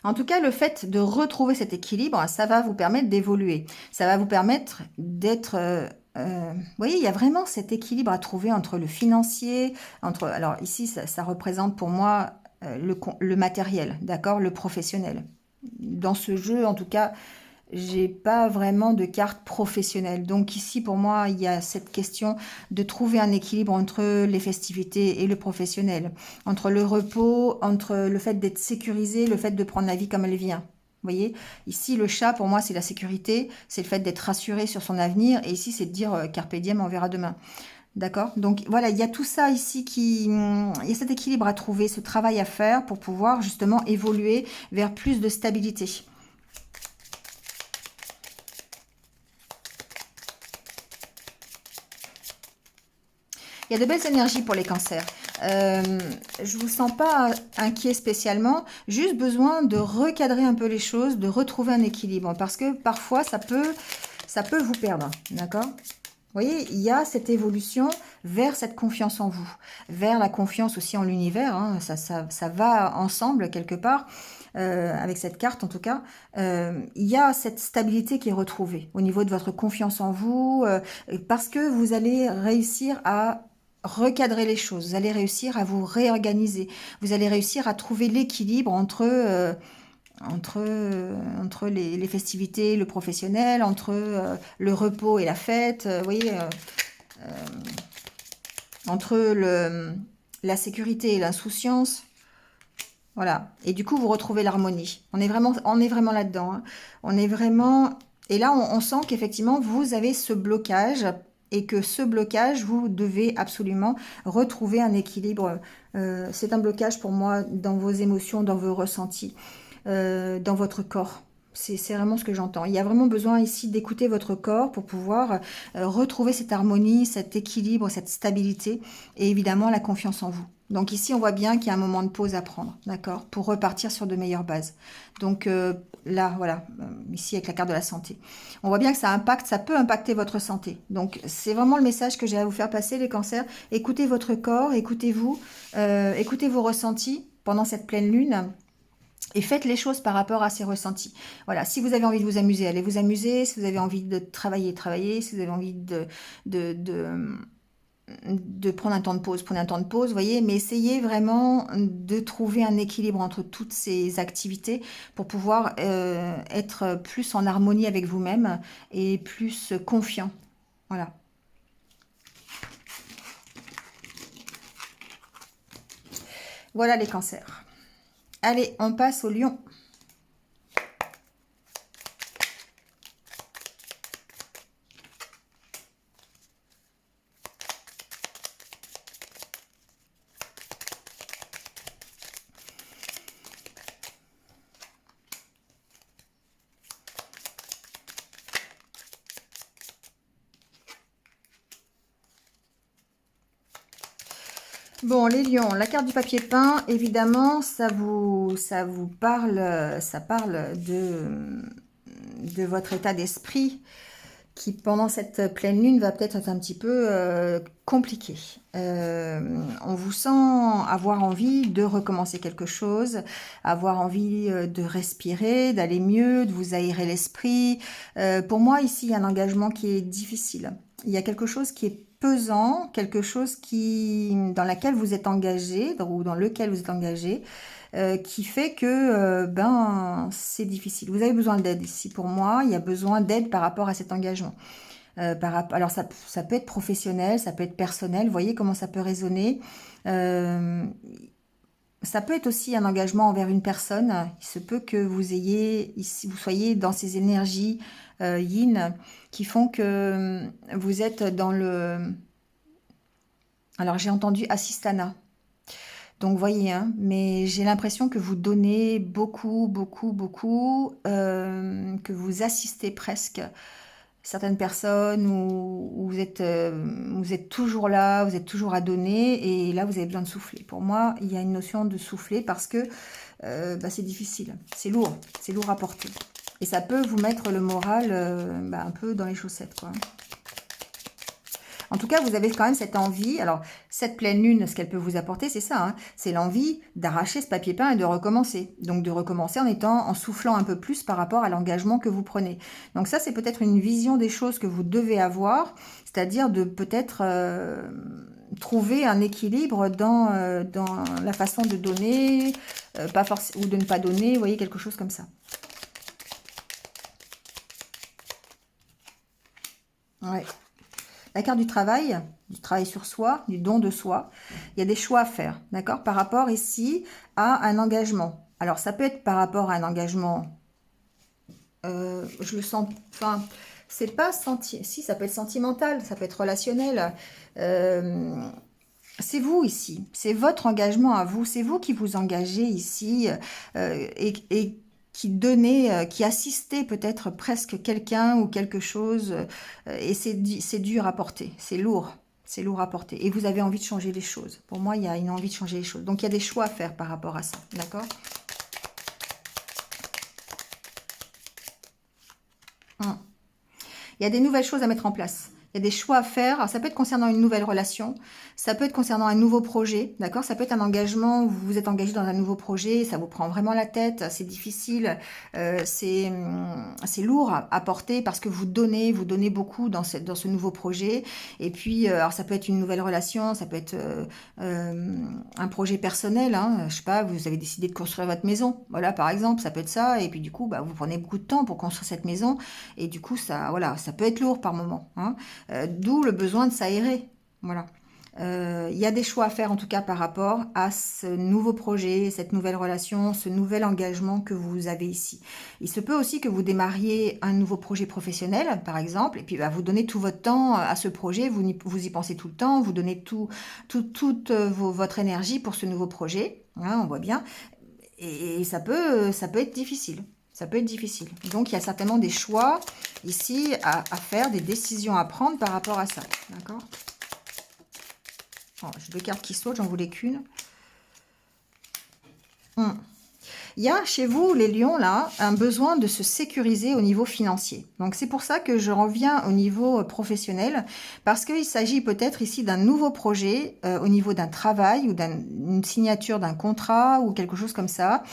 En tout cas, le fait de retrouver cet équilibre, ça va vous permettre d'évoluer. Ça va vous permettre d'être... vous voyez, il y a vraiment cet équilibre à trouver entre le financier, entre... Alors ici, ça représente pour moi le matériel, d'accord, le professionnel. Dans ce jeu, en tout cas, j'ai pas vraiment de carte professionnelle. Donc ici, pour moi, il y a cette question de trouver un équilibre entre les festivités et le professionnel, entre le repos, entre le fait d'être sécurisé, le fait de prendre la vie comme elle vient. Vous voyez, ici, le chat, pour moi, c'est la sécurité, c'est le fait d'être rassuré sur son avenir. Et ici, c'est de dire carpe diem, on verra demain. D'accord? Donc voilà, il y a tout ça ici il y a cet équilibre à trouver, ce travail à faire pour pouvoir justement évoluer vers plus de stabilité. Il y a de belles énergies pour les cancers. Je vous sens pas inquiet spécialement, juste besoin de recadrer un peu les choses, de retrouver un équilibre, parce que parfois ça peut vous perdre, d'accord? Vous voyez, il y a cette évolution vers cette confiance en vous, vers la confiance aussi en l'univers, hein, ça va ensemble quelque part, avec cette carte en tout cas. Il y a cette stabilité qui est retrouvée au niveau de votre confiance en vous, parce que vous allez réussir à recadrer les choses, vous allez réussir à vous réorganiser, vous allez réussir à trouver l'équilibre entre les festivités, le professionnel, entre le repos et la fête, vous voyez, entre la sécurité et l'insouciance. Voilà. Et du coup, vous retrouvez l'harmonie. On est vraiment là-dedans, hein. On est vraiment... Et là, on sent qu'effectivement, vous avez ce blocage et que ce blocage, vous devez absolument retrouver un équilibre. C'est un blocage pour moi dans vos émotions, dans vos ressentis, dans votre corps. C'est vraiment ce que j'entends. Il y a vraiment besoin ici d'écouter votre corps pour pouvoir retrouver cette harmonie, cet équilibre, cette stabilité et évidemment la confiance en vous. Donc ici, on voit bien qu'il y a un moment de pause à prendre, d'accord, pour repartir sur de meilleures bases. Donc là, voilà, ici avec la carte de la santé. On voit bien que ça peut impacter votre santé. Donc c'est vraiment le message que j'ai à vous faire passer, les cancers. Écoutez votre corps, écoutez-vous, écoutez vos ressentis pendant cette pleine lune. Et faites les choses par rapport à ces ressentis. Voilà, si vous avez envie de vous amuser, allez vous amuser. Si vous avez envie de travailler, travaillez. Si vous avez envie de prendre un temps de pause, prenez un temps de pause, voyez. Mais essayez vraiment de trouver un équilibre entre toutes ces activités pour pouvoir être plus en harmonie avec vous-même et plus confiant. Voilà. Voilà les cancers. Allez, on passe au lion. Bon, les lions, la carte du papier peint, évidemment, ça parle de votre état d'esprit qui, pendant cette pleine lune, va peut-être être un petit peu compliqué. On vous sent avoir envie de recommencer quelque chose, avoir envie de respirer, d'aller mieux, de vous aérer l'esprit. Pour moi, ici, il y a un engagement qui est difficile. Il y a quelque chose qui est pesant, quelque chose dans laquelle vous êtes engagé, ou dans lequel vous êtes engagé, qui fait que c'est difficile. Vous avez besoin d'aide ici. Pour moi, il y a besoin d'aide par rapport à cet engagement. Alors ça peut être professionnel, ça peut être personnel. Vous voyez comment ça peut résonner. Ça peut être aussi un engagement envers une personne. Il se peut que vous soyez dans ces énergies yin qui font que vous êtes dans le... Alors j'ai entendu assistana. Donc voyez, hein, mais j'ai l'impression que vous donnez beaucoup, beaucoup, beaucoup, que vous assistez presque certaines personnes où vous êtes toujours là, vous êtes toujours à donner et là vous avez besoin de souffler. Pour moi, il y a une notion de souffler parce que c'est difficile, c'est lourd à porter. Et ça peut vous mettre le moral un peu dans les chaussettes, quoi. En tout cas, vous avez quand même cette envie. Alors, cette pleine lune, ce qu'elle peut vous apporter, c'est ça, hein, c'est l'envie d'arracher ce papier peint et de recommencer. Donc, de recommencer en soufflant un peu plus par rapport à l'engagement que vous prenez. Donc ça, c'est peut-être une vision des choses que vous devez avoir, c'est-à-dire de peut-être trouver un équilibre dans la façon de donner, pas ou de ne pas donner, vous voyez, quelque chose comme ça. Ouais. La carte du travail sur soi, du don de soi, il y a des choix à faire, d'accord, par rapport ici à un engagement. Alors, ça peut être par rapport à un engagement, je le sens, enfin, c'est pas si, ça peut être sentimental, ça peut être relationnel. C'est vous ici, c'est votre engagement à vous, c'est vous qui vous engagez ici et qui donnez, qui assistez peut-être presque quelqu'un ou quelque chose et c'est dur à porter, c'est lourd à porter et vous avez envie de changer les choses. Pour moi, il y a une envie de changer les choses. Donc, il y a des choix à faire par rapport à ça, d'accord? Hum. Il y a des nouvelles choses à mettre en place. Il y a des choix à faire. Alors, ça peut être concernant une nouvelle relation, ça peut être concernant un nouveau projet, d'accord? Ça peut être un engagement où vous vous êtes engagé dans un nouveau projet, ça vous prend vraiment la tête, c'est difficile, c'est lourd à porter parce que vous donnez beaucoup dans ce nouveau projet. Et puis, alors ça peut être une nouvelle relation, ça peut être un projet personnel, hein, je sais pas, vous avez décidé de construire votre maison, voilà, par exemple, ça peut être ça. Et puis du coup, bah, vous prenez beaucoup de temps pour construire cette maison. Et du coup, ça, voilà, ça peut être lourd par moment, hein. D'où le besoin de s'aérer. Voilà. Il y a des choix à faire en tout cas par rapport à ce nouveau projet, cette nouvelle relation, ce nouvel engagement que vous avez ici. Il se peut aussi que vous démarriez un nouveau projet professionnel, par exemple, et puis bah, vous donnez tout votre temps à ce projet, vous y pensez tout le temps, vous donnez toute votre énergie pour ce nouveau projet, hein, on voit bien, et ça peut être difficile. Ça peut être difficile. Donc, il y a certainement des choix ici à faire, des décisions à prendre par rapport à ça. D'accord? Oh, j'ai deux cartes qui sautent, j'en voulais qu'une. Il y a chez vous, les lions, là, un besoin de se sécuriser au niveau financier. Donc, c'est pour ça que je reviens au niveau professionnel, parce qu'il s'agit peut-être ici d'un nouveau projet au niveau d'un travail ou d'une signature d'un contrat ou quelque chose comme ça.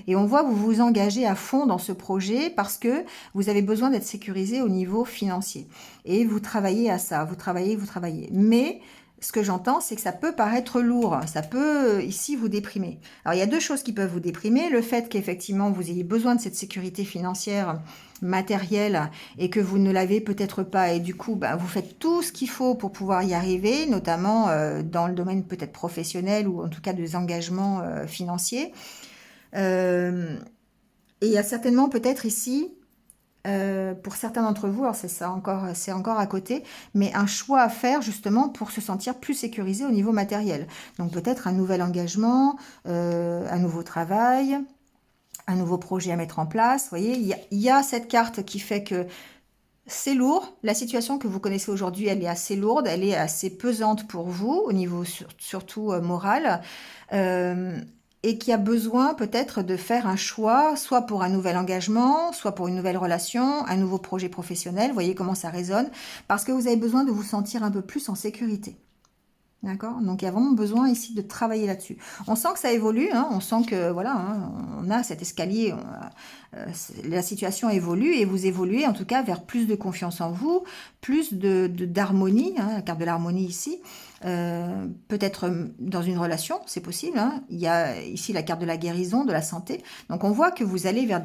Et on voit que vous vous engagez à fond dans ce projet parce que vous avez besoin d'être sécurisé au niveau financier. Et vous travaillez à ça, vous travaillez, vous travaillez. Mais ce que j'entends, c'est que ça peut paraître lourd, ça peut ici vous déprimer. Alors il y a deux choses qui peuvent vous déprimer, le fait qu'effectivement vous ayez besoin de cette sécurité financière matérielle et que vous ne l'avez peut-être pas et du coup bah, vous faites tout ce qu'il faut pour pouvoir y arriver, notamment dans le domaine peut-être professionnel ou en tout cas des engagements financiers. Et il y a certainement peut-être ici pour certains d'entre vous, alors c'est encore à côté, mais un choix à faire justement pour se sentir plus sécurisé au niveau matériel. Donc peut-être un nouvel engagement, un nouveau travail, un nouveau projet à mettre en place. Vous voyez, il y a cette carte qui fait que c'est lourd. La situation que vous connaissez aujourd'hui, elle est assez lourde, elle est assez pesante pour vous au niveau surtout moral. Euh, et qui a besoin peut-être de faire un choix, soit pour un nouvel engagement, soit pour une nouvelle relation, un nouveau projet professionnel. Vous voyez comment ça résonne, parce que vous avez besoin de vous sentir un peu plus en sécurité. D'accord? Donc il y a vraiment besoin ici de travailler là-dessus. On sent que ça évolue, hein, on sent que voilà, hein, on a cet escalier, la situation évolue et vous évoluez en tout cas vers plus de confiance en vous, plus d'harmonie, hein, la carte de l'harmonie ici. Peut-être dans une relation, c'est possible, hein. Il y a ici la carte de la guérison, de la santé. Donc on voit que vous allez vers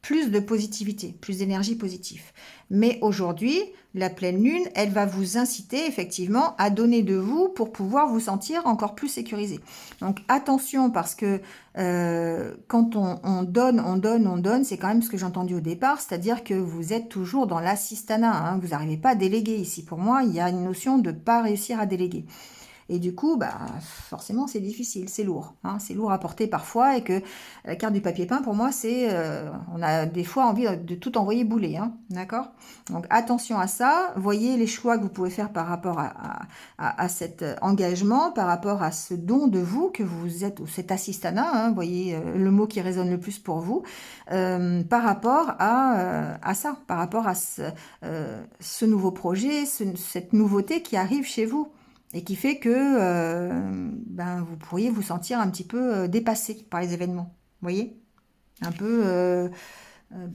plus de positivité, plus d'énergie positive. Mais aujourd'hui, la pleine lune, elle va vous inciter effectivement à donner de vous pour pouvoir vous sentir encore plus sécurisé. Donc attention parce que quand on donne, c'est quand même ce que j'ai entendu au départ, c'est-à-dire que vous êtes toujours dans l'assistanat, hein, vous n'arrivez pas à déléguer ici. Pour moi, il y a une notion de ne pas réussir à déléguer. Et du coup, bah, forcément, c'est difficile, c'est lourd. Hein, c'est lourd à porter parfois. Et que la carte du papier peint, pour moi, c'est... on a des fois envie de tout envoyer bouler. Hein, d'accord? Donc, attention à ça. Voyez les choix que vous pouvez faire par rapport à cet engagement, par rapport à ce don de vous que vous êtes, ou cet assistanat, hein, voyez le mot qui résonne le plus pour vous, par rapport à ça, par rapport à ce nouveau projet, cette nouveauté qui arrive chez vous et qui fait que ben, vous pourriez vous sentir un petit peu dépassé par les événements. Vous voyez? Un peu...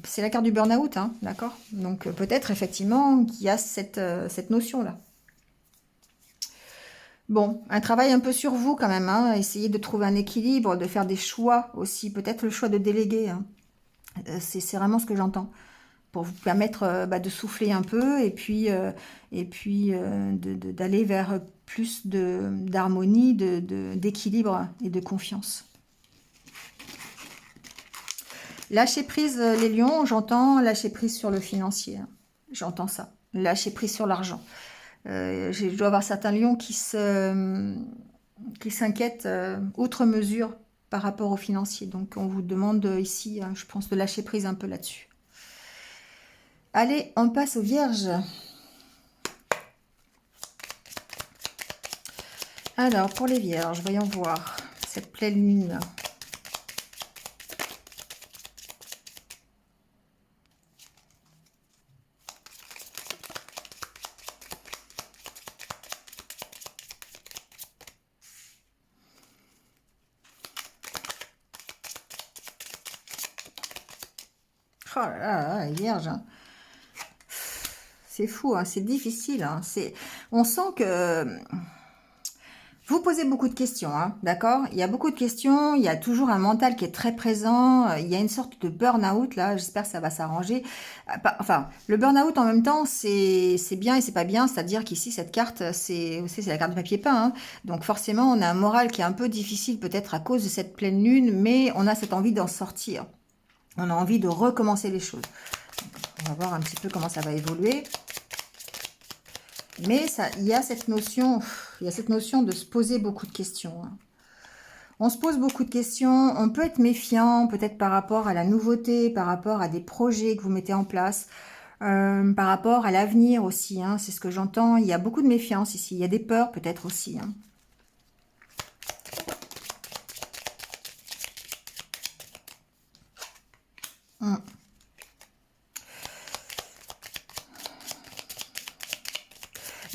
c'est la carte du burn-out, hein, d'accord? Donc peut-être effectivement qu'il y a cette notion-là. Bon, un travail un peu sur vous quand même, hein, essayer de trouver un équilibre, de faire des choix aussi, peut-être le choix de déléguer, hein. C'est vraiment ce que j'entends, pour vous permettre bah, de souffler un peu et puis d'aller vers plus d'harmonie, d'équilibre et de confiance. Lâcher prise, les lions, j'entends lâcher prise sur le financier, hein. J'entends ça, lâcher prise sur l'argent. Je dois avoir certains lions qui s'inquiètent outre mesure par rapport au financier. Donc on vous demande ici, je pense, de lâcher prise un peu là-dessus. Allez, on passe aux vierges. Alors, pour les vierges, voyons voir cette pleine lune. Oh là là, les vierges, hein. C'est fou, hein, c'est difficile. Hein, on sent que vous posez beaucoup de questions, hein, d'accord? Il y a beaucoup de questions, il y a toujours un mental qui est très présent, il y a une sorte de burn-out, là, j'espère que ça va s'arranger. Enfin, le burn-out, en même temps, c'est bien et c'est pas bien, c'est-à-dire qu'ici, cette carte, c'est la carte de papier peint, hein, donc forcément, on a un moral qui est un peu difficile, peut-être à cause de cette pleine lune, mais on a cette envie d'en sortir. On a envie de recommencer les choses. On va voir un petit peu comment ça va évoluer. Mais il y a cette notion de se poser beaucoup de questions. Hein. On se pose beaucoup de questions. On peut être méfiant, peut-être par rapport à la nouveauté, par rapport à des projets que vous mettez en place, par rapport à l'avenir aussi. Hein, c'est ce que j'entends. Il y a beaucoup de méfiance ici. Il y a des peurs peut-être aussi. Hein.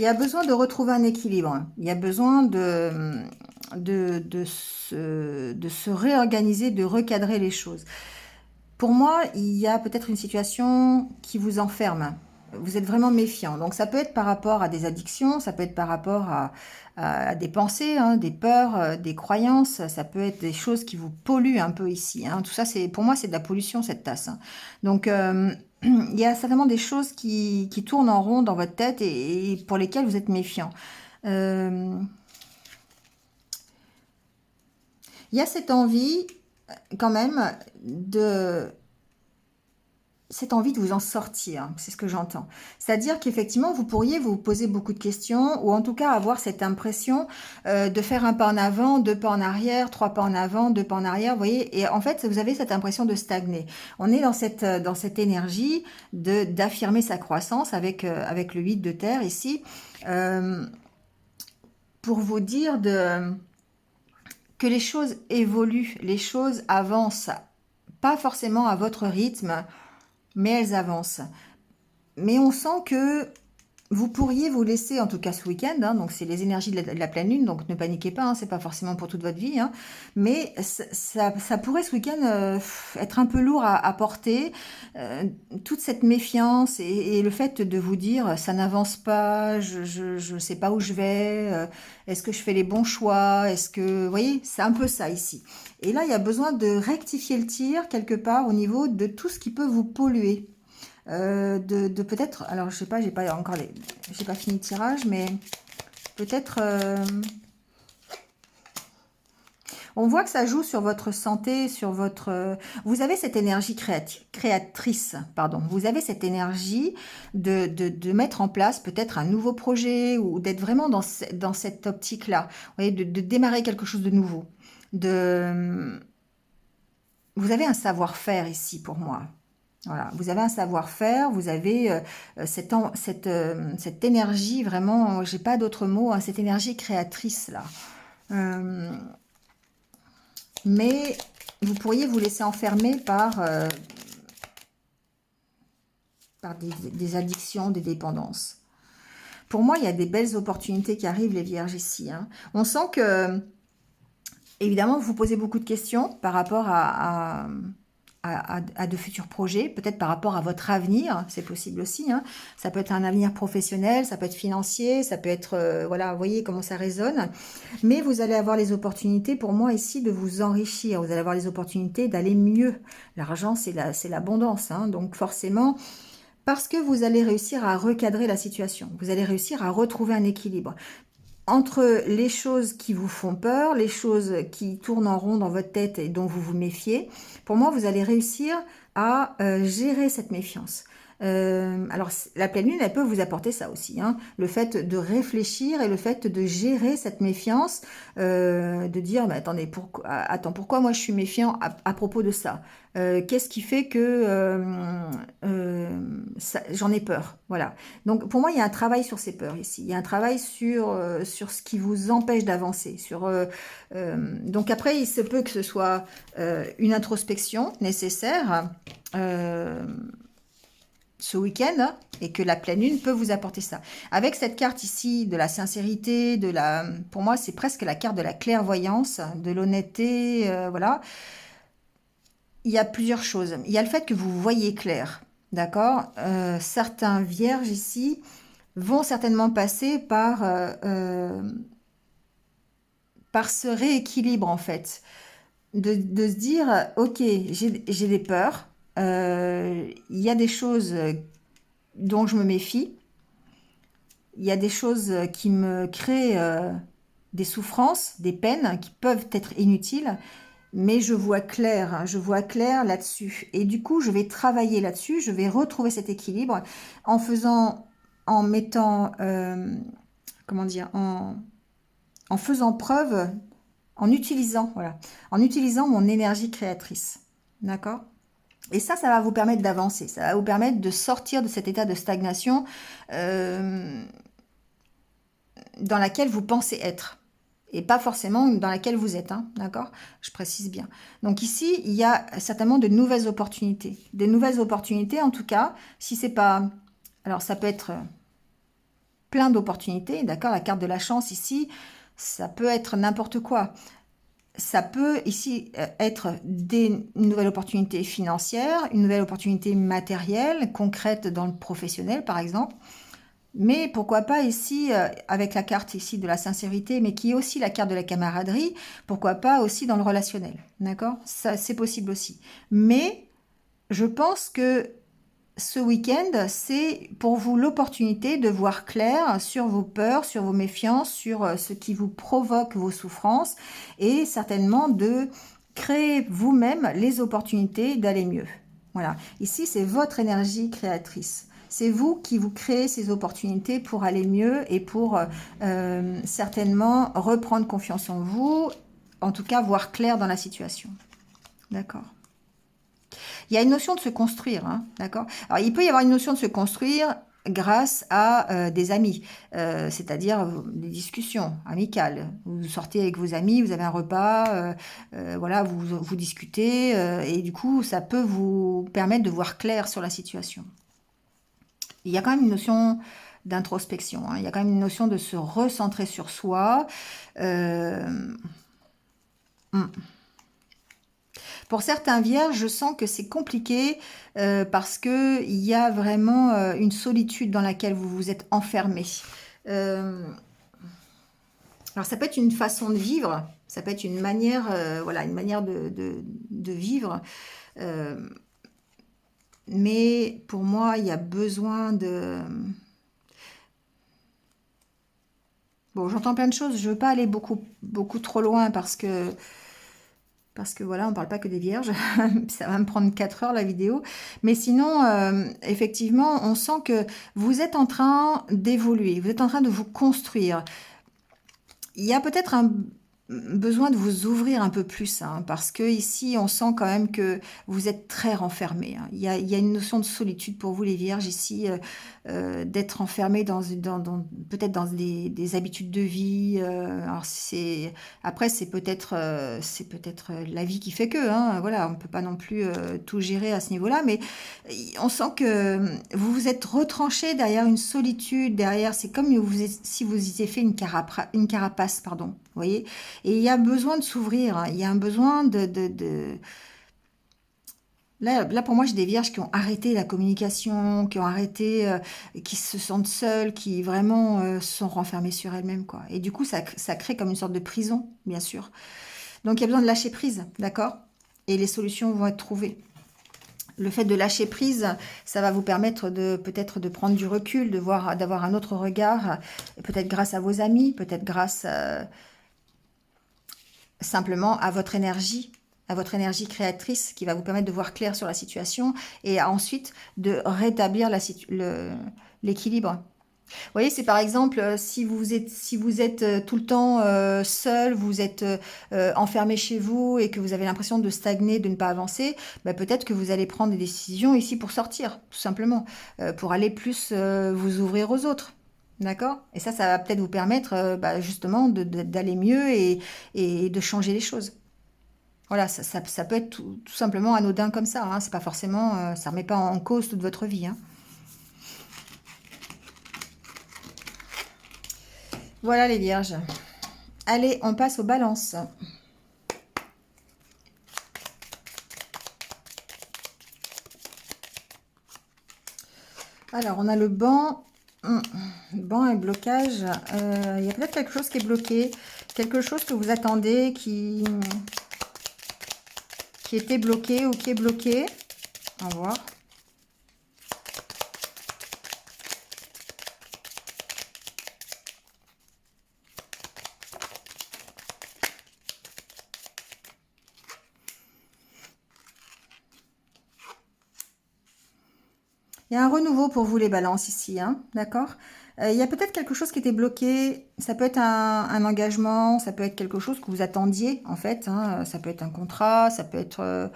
Il y a besoin de retrouver un équilibre. Il y a besoin de se réorganiser, de recadrer les choses. Pour moi, il y a peut-être une situation qui vous enferme. Vous êtes vraiment méfiant. Donc ça peut être par rapport à des addictions, ça peut être par rapport à des pensées, hein, des peurs, des croyances. Ça peut être des choses qui vous polluent un peu ici. Hein. Tout ça, pour moi, c'est de la pollution, cette tasse. Hein. Donc il y a certainement des choses qui tournent en rond dans votre tête et pour lesquelles vous êtes méfiant. Il y a cette envie quand même cette envie de vous en sortir, c'est ce que j'entends. C'est-à-dire qu'effectivement, vous pourriez vous poser beaucoup de questions, ou en tout cas avoir cette impression de faire un pas en avant, deux pas en arrière, trois pas en avant, deux pas en arrière, vous voyez. Et en fait, vous avez cette impression de stagner. On est dans cette énergie d'affirmer sa croissance avec le 8 de terre ici, pour vous dire que les choses évoluent, les choses avancent, pas forcément à votre rythme, mais elles avancent. Mais on sent que vous pourriez vous laisser, en tout cas ce week-end, hein, donc c'est les énergies de la pleine lune, donc ne paniquez pas, hein, c'est pas forcément pour toute votre vie, hein, mais ça pourrait ce week-end être un peu lourd à porter, toute cette méfiance et le fait de vous dire ça n'avance pas, je sais pas où je vais, est-ce que je fais les bons choix, est-ce que, vous voyez, c'est un peu ça ici. Et là, il y a besoin de rectifier le tir quelque part au niveau de tout ce qui peut vous polluer. De peut-être, alors je sais pas, j'ai pas fini le tirage, mais peut-être On voit que ça joue sur votre santé, sur votre... Vous avez cette énergie créatrice, pardon. Vous avez cette énergie de mettre en place peut-être un nouveau projet ou d'être vraiment dans cette optique-là. Vous voyez, de démarrer quelque chose de nouveau. Vous avez un savoir-faire ici pour moi. Voilà, vous avez un savoir-faire, vous avez cette énergie vraiment, j'ai pas d'autre mot, hein, cette énergie créatrice là. Mais vous pourriez vous laisser enfermer par des addictions, des dépendances. Pour moi, il y a des belles opportunités qui arrivent, les vierges, ici. Hein. On sent que, évidemment, vous vous posez beaucoup de questions par rapport à de futurs projets, peut-être par rapport à votre avenir, c'est possible aussi. Hein. Ça peut être un avenir professionnel, ça peut être financier, ça peut être, voilà, vous voyez comment ça résonne. Mais vous allez avoir les opportunités, pour moi ici, de vous enrichir. Vous allez avoir les opportunités d'aller mieux. L'argent, c'est l'abondance, hein. Donc forcément, parce que vous allez réussir à recadrer la situation. Vous allez réussir à retrouver un équilibre entre les choses qui vous font peur, les choses qui tournent en rond dans votre tête et dont vous vous méfiez. Pour moi, vous allez réussir à gérer cette méfiance. Alors, la pleine lune, elle peut vous apporter ça aussi. Hein. Le fait de réfléchir et le fait de gérer cette méfiance, de dire, mais attendez, pourquoi moi je suis méfiant à propos de ça? Qu'est-ce qui fait que j'en ai peur? Voilà. Donc, pour moi, il y a un travail sur ces peurs ici. Il y a un travail sur ce qui vous empêche d'avancer. Donc, après, il se peut que ce soit une introspection nécessaire ce week-end et que la pleine lune peut vous apporter ça. Avec cette carte ici de la sincérité, pour moi, c'est presque la carte de la clairvoyance, de l'honnêteté, voilà. Il y a plusieurs choses. Il y a le fait que vous voyez clair, d'accord? Certains vierges ici vont certainement passer par ce rééquilibre, en fait. De se dire, ok, j'ai des peurs, il y a des choses dont je me méfie, il y a des choses qui me créent des souffrances, des peines qui peuvent être inutiles, mais je vois clair là-dessus. Et du coup, je vais travailler là-dessus, je vais retrouver cet équilibre en mettant, comment dire, en faisant preuve, voilà, en utilisant mon énergie créatrice. D'accord? Et ça va vous permettre d'avancer, ça va vous permettre de sortir de cet état de stagnation dans laquelle vous pensez être. Et pas forcément dans laquelle vous êtes, hein, d'accord? Je précise bien. Donc ici, il y a certainement de nouvelles opportunités. De nouvelles opportunités, en tout cas, si c'est pas... Alors, ça peut être plein d'opportunités, d'accord? La carte de la chance, ici, ça peut être n'importe quoi. Ça peut ici être une nouvelle opportunité financière, une nouvelle opportunité matérielle, concrète dans le professionnel, par exemple. Mais pourquoi pas ici, avec la carte ici de la sincérité, mais qui est aussi la carte de la camaraderie, pourquoi pas aussi dans le relationnel, d'accord? Ça, c'est possible aussi. Mais je pense que ce week-end, c'est pour vous l'opportunité de voir clair sur vos peurs, sur vos méfiances, sur ce qui vous provoque vos souffrances et certainement de créer vous-même les opportunités d'aller mieux. Voilà, ici c'est votre énergie créatrice. C'est vous qui vous créez ces opportunités pour aller mieux et pour certainement reprendre confiance en vous, en tout cas voir clair dans la situation. D'accord. Il y a une notion de se construire, hein, d'accord? Alors, il peut y avoir une notion de se construire grâce à des amis, c'est-à-dire des discussions amicales. Vous sortez avec vos amis, vous avez un repas, voilà, vous discutez, et du coup, ça peut vous permettre de voir clair sur la situation. Il y a quand même une notion d'introspection, hein, il y a quand même une notion de se recentrer sur soi. Pour certains vierges, je sens que c'est compliqué parce qu'il y a vraiment une solitude dans laquelle vous vous êtes enfermé. Alors ça peut être une façon de vivre, ça peut être une manière, voilà, une manière de vivre. Mais pour moi, il y a besoin de... Bon, j'entends plein de choses, je ne veux pas aller beaucoup trop loin parce que parce que voilà, on parle pas que des vierges. Ça va me prendre 4 heures la vidéo. Mais sinon, effectivement, on sent que vous êtes en train d'évoluer, vous êtes en train de vous construire. Il y a peut-être un besoin de vous ouvrir un peu plus, hein, parce que ici, on sent quand même que vous êtes très renfermé, hein. Il y a une notion de solitude pour vous, les vierges, ici, d'être enfermé peut-être dans des habitudes de vie. Alors après, c'est peut-être la vie qui fait que, hein, voilà, on ne peut pas non plus tout gérer à ce niveau-là, mais on sent que vous vous êtes retranché derrière une solitude, derrière, c'est comme si vous étiez fait une carapace, pardon, vous voyez. Et il y a besoin de s'ouvrir, hein. Il y a un besoin Là, pour moi, j'ai des vierges qui ont arrêté la communication, qui ont arrêté, qui se sentent seules, qui vraiment se sont renfermées sur elles-mêmes, quoi. Et du coup, ça crée comme une sorte de prison, bien sûr. Donc, il y a besoin de lâcher prise, d'accord? Et les solutions vont être trouvées. Le fait de lâcher prise, ça va vous permettre peut-être de prendre du recul, d'avoir un autre regard, peut-être grâce à vos amis, peut-être grâce simplement à votre énergie créatrice qui va vous permettre de voir clair sur la situation et ensuite de rétablir l'équilibre. Vous voyez, c'est par exemple si vous êtes tout le temps seul, vous êtes enfermé chez vous et que vous avez l'impression de stagner, de ne pas avancer, bah, peut-être que vous allez prendre des décisions ici pour sortir, tout simplement, pour aller plus vous ouvrir aux autres. D'accord? Et ça va peut-être vous permettre bah, justement d'aller mieux et de changer les choses. Voilà, ça peut être tout simplement anodin comme ça, hein. C'est pas forcément, ça remet pas en cause toute votre vie, hein. Voilà les vierges. Allez, on passe aux balances. Alors, on a le banc. Banc et blocage. Il y a peut-être quelque chose qui est bloqué. Quelque chose que vous attendez qui était bloqué ou qui est bloqué. On va voir. Il y a un renouveau pour vous les balances ici, hein, d'accord? Il y a peut-être quelque chose qui était bloqué, ça peut être un engagement, ça peut être quelque chose que vous attendiez en fait, hein. Ça peut être un contrat, ça peut être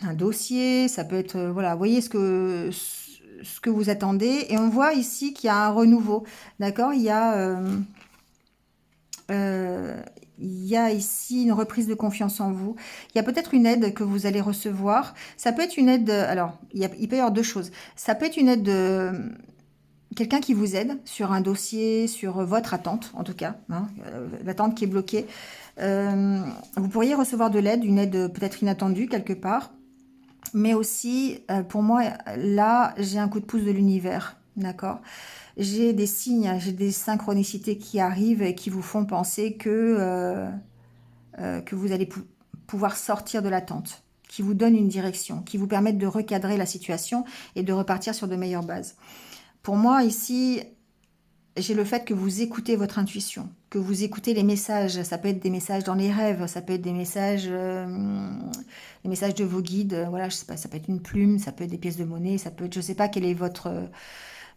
un dossier, ça peut être, voilà, vous voyez ce que vous attendez. Et on voit ici qu'il y a un renouveau, d'accord? Euh, il y a ici une reprise de confiance en vous. Il y a peut-être une aide que vous allez recevoir. Ça peut être une aide, alors, il peut y avoir deux choses. Ça peut être une aide de quelqu'un qui vous aide sur un dossier, sur votre attente, en tout cas, hein, l'attente qui est bloquée. Vous pourriez recevoir de l'aide, une aide peut-être inattendue quelque part. Mais aussi, pour moi, là, j'ai un coup de pouce de l'univers, d'accord? J'ai des signes, j'ai des synchronicités qui arrivent et qui vous font penser que vous allez pouvoir sortir de l'attente, qui vous donnent une direction, qui vous permettent de recadrer la situation et de repartir sur de meilleures bases. Pour moi, ici, j'ai le fait que vous écoutez votre intuition, que vous écoutez les messages. Ça peut être des messages dans les rêves, ça peut être des messages de vos guides. Voilà, je sais pas, ça peut être une plume, ça peut être des pièces de monnaie, ça peut être, je sais pas quel est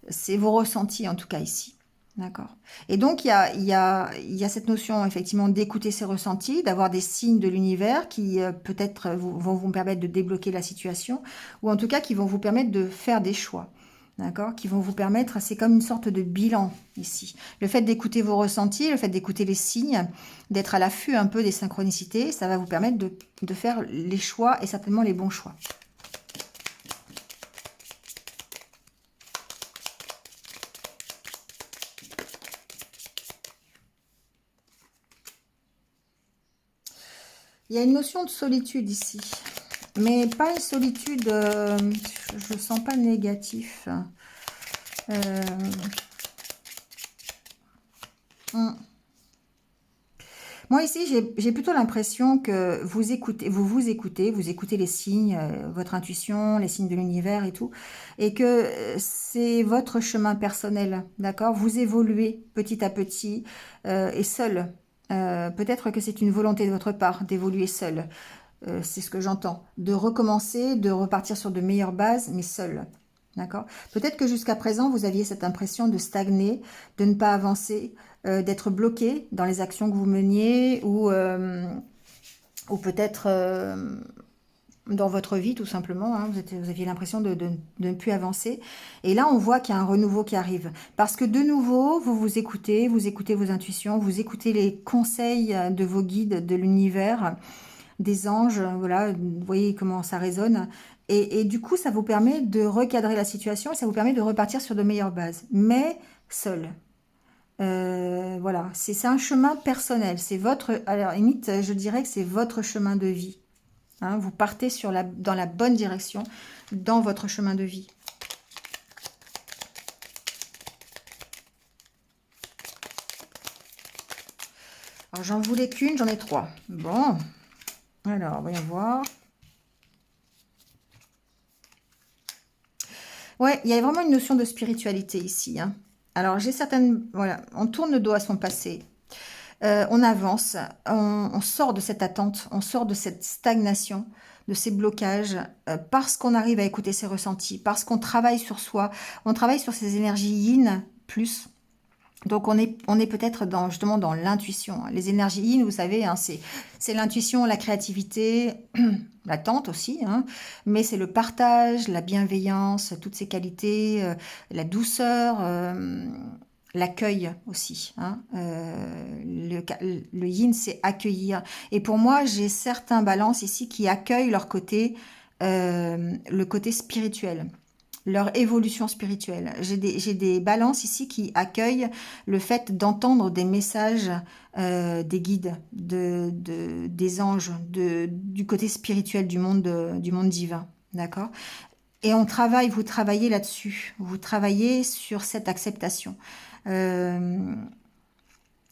c'est vos ressentis en tout cas ici. D'accord. Et donc, il y a cette notion effectivement d'écouter ses ressentis, d'avoir des signes de l'univers qui peut-être vont vous permettre de débloquer la situation, ou en tout cas qui vont vous permettre de faire des choix. D'accord, qui vont vous permettre, c'est comme une sorte de bilan ici. Le fait d'écouter vos ressentis, le fait d'écouter les signes, d'être à l'affût un peu des synchronicités, ça va vous permettre de faire les choix et certainement les bons choix. Il y a une notion de solitude ici, mais pas une solitude, je ne sens pas négatif. Euh, hum. Moi ici, j'ai plutôt l'impression que vous écoutez les signes, votre intuition, les signes de l'univers et tout, et que c'est votre chemin personnel, d'accord? Vous évoluez petit à petit et seul. Peut-être que c'est une volonté de votre part d'évoluer seul. C'est ce que j'entends. De recommencer, de repartir sur de meilleures bases, mais seul. D'accord? Peut-être que jusqu'à présent, vous aviez cette impression de stagner, de ne pas avancer, d'être bloqué dans les actions que vous meniez ou peut-être dans votre vie tout simplement, hein, vous aviez l'impression de ne plus avancer. Et là, on voit qu'il y a un renouveau qui arrive. Parce que de nouveau, vous écoutez vos intuitions, vous écoutez les conseils de vos guides, de l'univers, des anges, voilà, vous voyez comment ça résonne. Et du coup, ça vous permet de recadrer la situation et ça vous permet de repartir sur de meilleures bases. Mais seul. Voilà, c'est un chemin personnel. C'est votre, à la limite, je dirais que c'est votre chemin de vie. Hein, vous partez dans la bonne direction dans votre chemin de vie. Alors, j'en voulais qu'une, j'en ai trois. Bon, alors, voyons voir. Ouais, il y a vraiment une notion de spiritualité ici. Hein. Alors, j'ai certaines... Voilà, on tourne le dos à son passé. On avance, on sort de cette attente, on sort de cette stagnation, de ces blocages, parce qu'on arrive à écouter ses ressentis, parce qu'on travaille sur soi, on travaille sur ses énergies yin plus. Donc on est peut-être justement dans l'intuition. Les énergies yin, vous savez, hein, c'est l'intuition, la créativité, l'attente aussi, hein, mais c'est le partage, la bienveillance, toutes ces qualités, la douceur, l'accueil aussi. Hein, le yin, c'est accueillir. Et pour moi, j'ai certains balances ici qui accueillent le côté spirituel, leur évolution spirituelle. J'ai des balances ici qui accueillent le fait d'entendre des messages des guides, des anges, du côté spirituel du monde divin. D'accord? Et vous travaillez là-dessus. Vous travaillez sur cette acceptation, euh,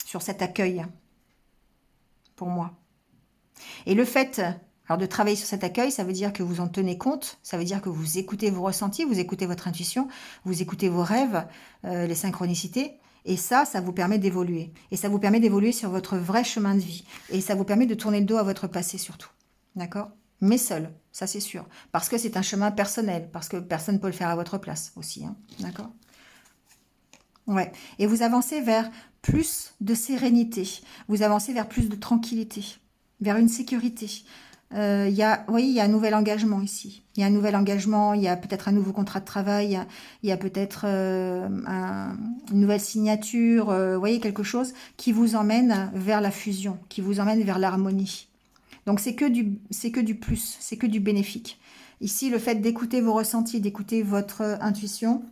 sur cet accueil, pour moi. Et le fait alors de travailler sur cet accueil, ça veut dire que vous en tenez compte, ça veut dire que vous écoutez vos ressentis, vous écoutez votre intuition, vous écoutez vos rêves, les synchronicités, et ça vous permet d'évoluer. Et ça vous permet d'évoluer sur votre vrai chemin de vie. Et ça vous permet de tourner le dos à votre passé surtout. D'accord? Mais seul, ça c'est sûr. Parce que c'est un chemin personnel, parce que personne ne peut le faire à votre place aussi. Hein. D'accord? Ouais. Et vous avancez vers plus de sérénité, vous avancez vers plus de tranquillité, vers une sécurité. Oui, il y a un nouvel engagement ici. Il y a un nouvel engagement, il y a peut-être un nouveau contrat de travail, il y a peut-être une nouvelle signature, vous voyez, quelque chose qui vous emmène vers la fusion, qui vous emmène vers l'harmonie. Donc c'est que du plus, c'est que du bénéfique. Ici, le fait d'écouter vos ressentis, d'écouter votre intuition,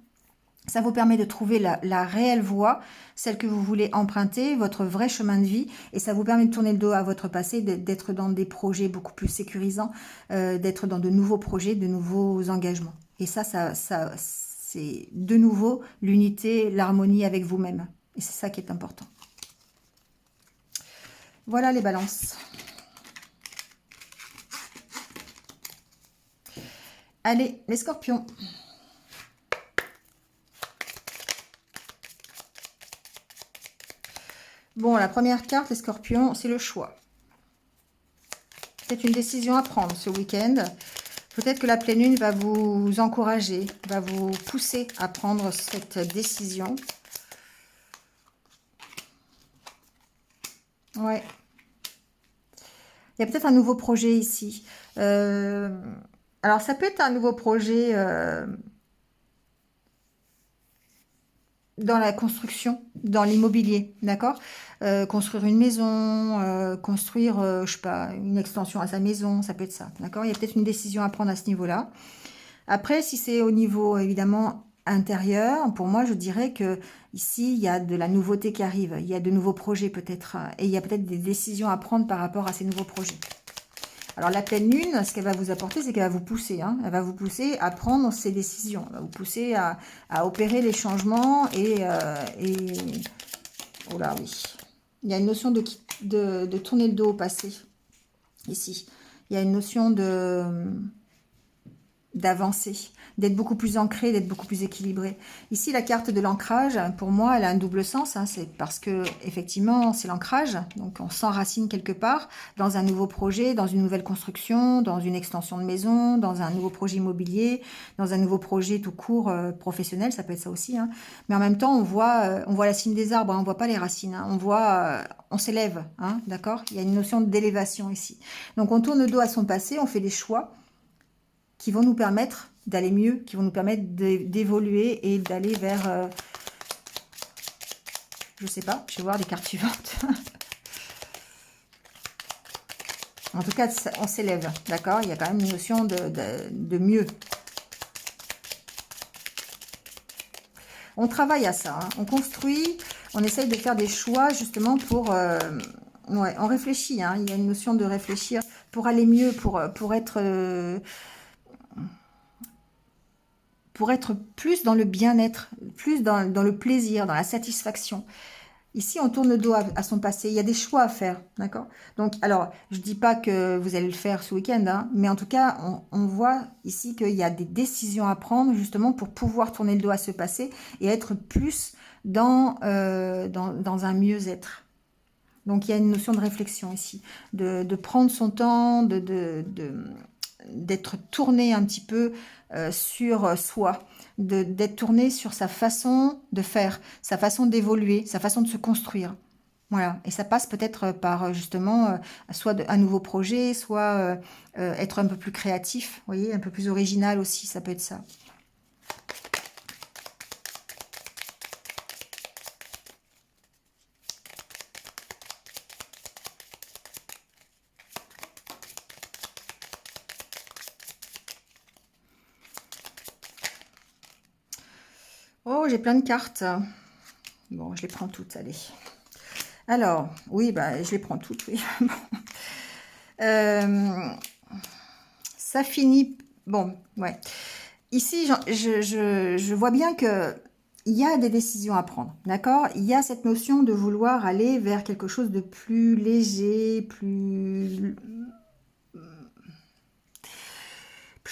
ça vous permet de trouver la réelle voie, celle que vous voulez emprunter, votre vrai chemin de vie, et ça vous permet de tourner le dos à votre passé, d'être dans des projets beaucoup plus sécurisants, d'être dans de nouveaux projets, de nouveaux engagements. Et ça c'est de nouveau l'unité, l'harmonie avec vous-même. Et c'est ça qui est important. Voilà les balances. Allez, les scorpions. Bon, la première carte, les scorpions, c'est le choix. C'est une décision à prendre ce week-end. Peut-être que la pleine lune va vous encourager, va vous pousser à prendre cette décision. Ouais. Il y a peut-être un nouveau projet ici. Alors, ça peut être un nouveau projet dans la construction, dans l'immobilier, d'accord? Construire une maison, construire, je sais pas, une extension à sa maison, ça peut être ça, d'accord? Il y a peut-être une décision à prendre à ce niveau-là. Après, si c'est au niveau, évidemment, intérieur, pour moi, je dirais que ici, il y a de la nouveauté qui arrive, il y a de nouveaux projets peut-être, et il y a peut-être des décisions à prendre par rapport à ces nouveaux projets. Alors la pleine lune, ce qu'elle va vous apporter, c'est qu'elle va vous pousser. Hein. Elle va vous pousser à prendre ces décisions. Elle va vous pousser à opérer les changements oh là oui. Il y a une notion de tourner le dos au passé, ici. Il y a une notion de... d'avancer, d'être beaucoup plus ancré, d'être beaucoup plus équilibré. Ici, la carte de l'ancrage, pour moi, elle a un double sens. Hein, c'est parce que effectivement, c'est l'ancrage. Donc, on s'enracine quelque part dans un nouveau projet, dans une nouvelle construction, dans une extension de maison, dans un nouveau projet immobilier, dans un nouveau projet tout court professionnel. Ça peut être ça aussi. Hein. Mais en même temps, on voit la cime des arbres. Hein, on voit pas les racines. Hein, on s'élève. Hein, d'accord. Il y a une notion d'élévation ici. Donc, on tourne le dos à son passé. On fait des choix qui vont nous permettre d'aller mieux, qui vont nous permettre d'évoluer et d'aller vers, je sais pas, je vais voir les cartes suivantes. En tout cas, on s'élève, d'accord? Il y a quand même une notion de mieux. On travaille à ça, hein. On construit, on essaye de faire des choix justement pour... ouais, on réfléchit, hein. Il y a une notion de réfléchir pour aller mieux, pour être plus dans le bien-être, plus dans le plaisir, dans la satisfaction. Ici, on tourne le dos à son passé. Il y a des choix à faire, d'accord? Donc, alors, je ne dis pas que vous allez le faire ce week-end, hein, mais en tout cas, on voit ici qu'il y a des décisions à prendre, justement, pour pouvoir tourner le dos à ce passé et être plus dans un mieux-être. Donc, il y a une notion de réflexion ici, de prendre son temps, d'être tourné un petit peu sur soi, d'être tourné sur sa façon de faire, sa façon d'évoluer, sa façon de se construire. Voilà, et ça passe peut-être par justement soit un nouveau projet, soit être un peu plus créatif, vous voyez, un peu plus original aussi, ça peut être ça. Oh, j'ai plein de cartes. Bon, je les prends toutes, allez. Alors, oui, bah, je les prends toutes, oui. Ça finit... Bon, ouais. Ici, je vois bien que il y a des décisions à prendre, d'accord? Il y a cette notion de vouloir aller vers quelque chose de plus léger, plus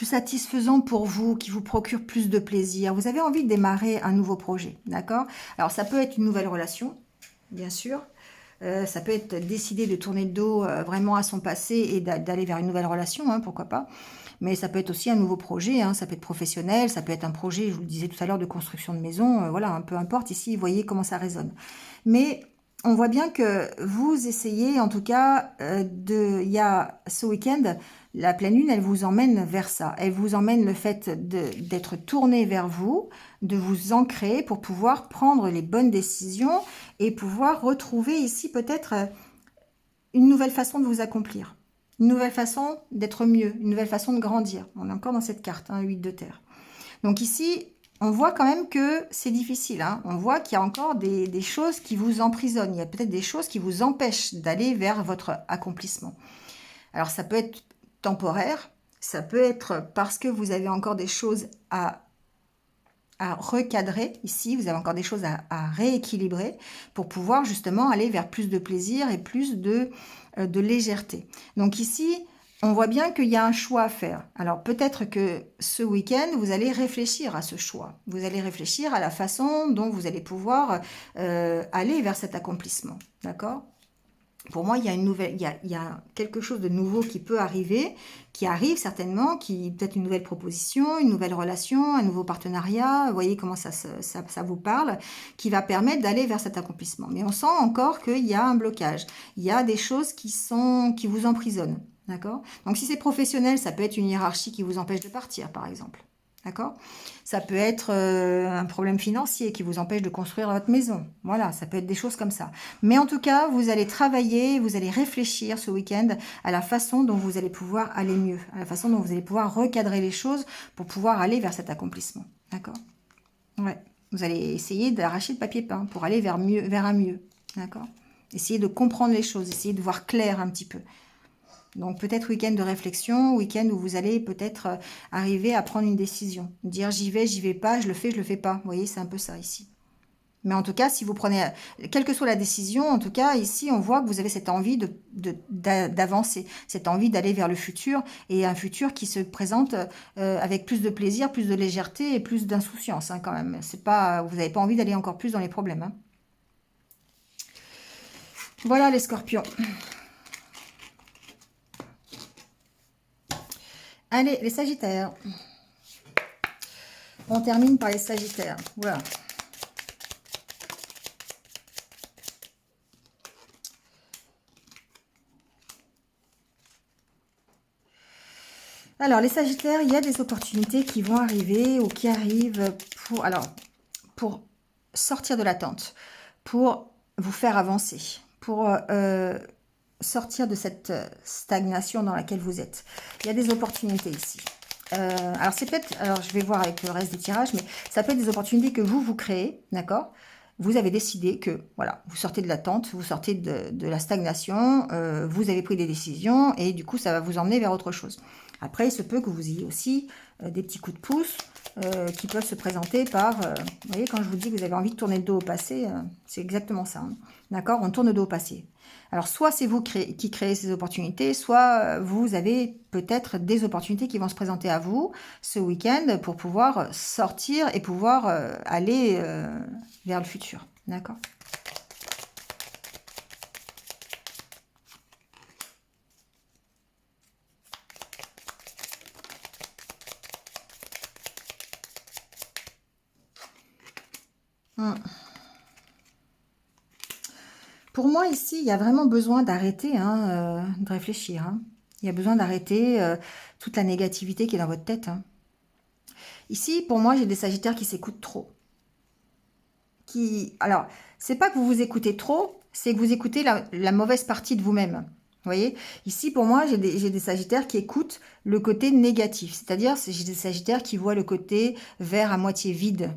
satisfaisant pour vous, qui vous procure plus de plaisir. Vous avez envie de démarrer un nouveau projet, d'accord? Alors, ça peut être une nouvelle relation, bien sûr. Ça peut être décider de tourner le dos vraiment à son passé et d'aller vers une nouvelle relation, hein, pourquoi pas. Mais ça peut être aussi un nouveau projet, hein, ça peut être professionnel, ça peut être un projet, je vous le disais tout à l'heure, de construction de maison, voilà, un peu importe. Ici, vous voyez comment ça résonne. Mais on voit bien que vous essayez, en tout cas, il y a ce week-end, la pleine lune, elle vous emmène vers ça. Elle vous emmène le fait d'être tourné vers vous, de vous ancrer pour pouvoir prendre les bonnes décisions et pouvoir retrouver ici peut-être une nouvelle façon de vous accomplir. Une nouvelle façon d'être mieux, une nouvelle façon de grandir. On est encore dans cette carte, hein, 8 de terre. Donc ici, on voit quand même que c'est difficile. Hein. On voit qu'il y a encore des choses qui vous emprisonnent. Il y a peut-être des choses qui vous empêchent d'aller vers votre accomplissement. Alors ça peut être temporaire, ça peut être parce que vous avez encore des choses à recadrer ici, vous avez encore des choses à rééquilibrer pour pouvoir justement aller vers plus de plaisir et plus de légèreté. Donc ici, on voit bien qu'il y a un choix à faire. Alors peut-être que ce week-end, vous allez réfléchir à ce choix. Vous allez réfléchir à la façon dont vous allez pouvoir aller vers cet accomplissement. D'accord ? Pour moi, il y a quelque chose de nouveau qui peut arriver, qui arrive certainement, qui peut-être une nouvelle proposition, une nouvelle relation, un nouveau partenariat. Vous voyez comment ça vous parle, qui va permettre d'aller vers cet accomplissement. Mais on sent encore qu'il y a un blocage. Il y a des choses qui vous emprisonnent. D'accord ? Donc, si c'est professionnel, ça peut être une hiérarchie qui vous empêche de partir, par exemple. D'accord ? Ça peut être un problème financier qui vous empêche de construire votre maison. Voilà, ça peut être des choses comme ça. Mais en tout cas, vous allez travailler, vous allez réfléchir ce week-end à la façon dont vous allez pouvoir aller mieux, à la façon dont vous allez pouvoir recadrer les choses pour pouvoir aller vers cet accomplissement. D'accord ? Ouais. Vous allez essayer d'arracher le papier peint pour aller vers un mieux. D'accord ? Essayez de comprendre les choses, essayez de voir clair un petit peu. Donc peut-être week-end de réflexion, week-end où vous allez peut-être arriver à prendre une décision. Dire j'y vais pas, je le fais pas. Vous voyez, c'est un peu ça ici. Mais en tout cas, si vous prenez, quelle que soit la décision, en tout cas, ici, on voit que vous avez cette envie d'avancer, cette envie d'aller vers le futur, et un futur qui se présente avec plus de plaisir, plus de légèreté et plus d'insouciance, hein, quand même. C'est pas, vous n'avez pas envie d'aller encore plus dans les problèmes, hein. Voilà les scorpions. Allez, les sagittaires. On termine par les sagittaires. Voilà. Alors, les sagittaires, il y a des opportunités qui vont arriver ou qui arrivent pour sortir de l'attente, pour vous faire avancer, pour sortir de cette stagnation dans laquelle vous êtes. Il y a des opportunités ici. Alors, c'est peut-être, alors je vais voir avec le reste des tirages, mais ça peut être des opportunités que vous créez, d'accord? Vous avez décidé que, voilà, vous sortez de l'attente, vous sortez de la stagnation, vous avez pris des décisions et du coup, ça va vous emmener vers autre chose. Après, il se peut que vous ayez aussi des petits coups de pouce qui peuvent se présenter par... vous voyez, quand je vous dis que vous avez envie de tourner le dos au passé, c'est exactement ça. Hein. D'accord? On tourne le dos au passé. Alors, soit c'est vous qui créez ces opportunités, soit vous avez peut-être des opportunités qui vont se présenter à vous ce week-end pour pouvoir sortir et pouvoir aller vers le futur. D'accord? Pour moi, ici, il y a vraiment besoin d'arrêter, hein, de réfléchir. Hein. Il y a besoin d'arrêter toute la négativité qui est dans votre tête. Hein. Ici, pour moi, j'ai des sagittaires qui s'écoutent trop. Alors, c'est pas que vous vous écoutez trop, c'est que vous écoutez la mauvaise partie de vous-même. Vous voyez, ici, pour moi, j'ai des sagittaires qui écoutent le côté négatif. C'est-à-dire, j'ai des sagittaires qui voient le côté verre à moitié vide,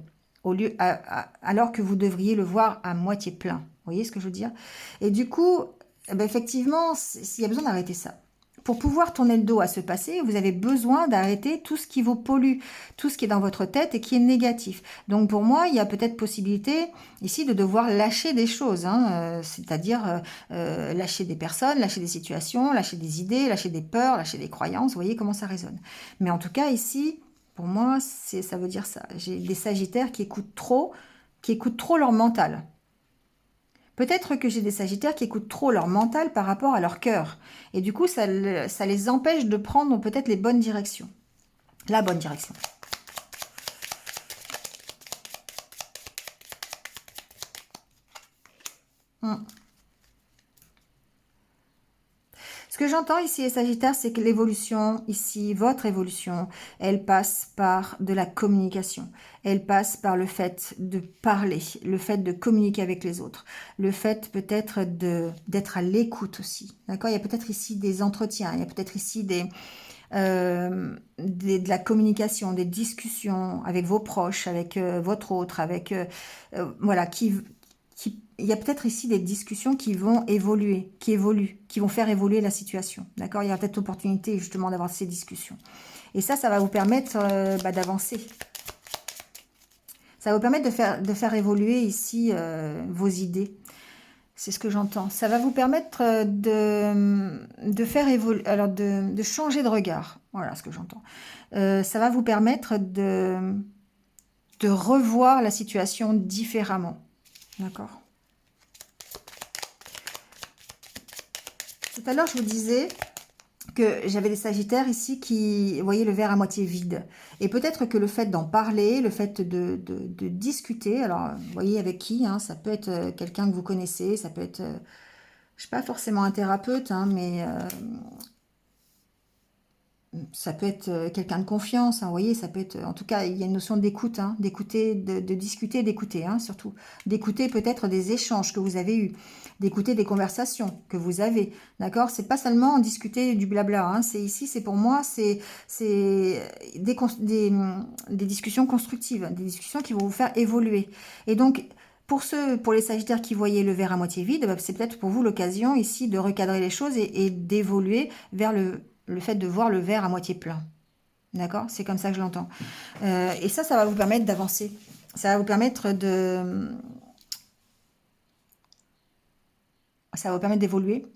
alors que vous devriez le voir à moitié plein. Vous voyez ce que je veux dire? Et du coup, eh ben, effectivement, il y a besoin d'arrêter ça. Pour pouvoir tourner le dos à ce passé, vous avez besoin d'arrêter tout ce qui vous pollue, tout ce qui est dans votre tête et qui est négatif. Donc pour moi, il y a peut-être possibilité ici de devoir lâcher des choses, hein, c'est-à-dire lâcher des personnes, lâcher des situations, lâcher des idées, lâcher des peurs, lâcher des croyances. Vous voyez comment ça résonne. Mais en tout cas, ici, pour moi, ça veut dire ça. J'ai des sagittaires qui écoutent trop leur mental. Peut-être que j'ai des sagittaires qui écoutent trop leur mental par rapport à leur cœur. Et du coup, ça les empêche de prendre peut-être les bonnes directions. La bonne direction. Ce que j'entends ici, les Sagittaires, c'est que l'évolution, ici, votre évolution, elle passe par de la communication. Elle passe par le fait de parler, le fait de communiquer avec les autres, le fait peut-être d'être à l'écoute aussi. D'accord? Il y a peut-être ici des entretiens, il y a peut-être ici de la communication, des discussions avec vos proches, avec votre autre, avec voilà, il y a peut-être ici des discussions qui vont évoluer, qui vont faire évoluer la situation. D'accord? Il y a peut-être l'opportunité justement d'avoir ces discussions. Et ça va vous permettre d'avancer. Ça va vous permettre de faire évoluer ici vos idées. C'est ce que j'entends. Ça va vous permettre de faire évoluer, alors de changer de regard. Voilà ce que j'entends. Ça va vous permettre de revoir la situation différemment. D'accord? Tout à l'heure, je vous disais que j'avais des sagittaires ici qui voyaient le verre à moitié vide. Et peut-être que le fait d'en parler, le fait de discuter, alors vous voyez avec qui, hein, ça peut être quelqu'un que vous connaissez, ça peut être, je ne suis pas forcément un thérapeute, hein, mais ça peut être quelqu'un de confiance, hein, vous voyez, ça peut être, en tout cas, il y a une notion d'écoute, hein, d'écouter, de discuter, d'écouter, hein, surtout. D'écouter peut-être des échanges que vous avez eus, d'écouter des conversations que vous avez, d'accord? C'est pas seulement discuter du blabla, hein, c'est ici, c'est pour moi, c'est des discussions constructives, des discussions qui vont vous faire évoluer. Et donc, pour les sagittaires qui voyaient le verre à moitié vide, c'est peut-être pour vous l'occasion ici de recadrer les choses et d'évoluer vers le fait de voir le verre à moitié plein. D'accord? C'est comme ça que je l'entends. Et ça va vous permettre d'avancer. Ça va vous permettre Ça va vous permettre d'évoluer.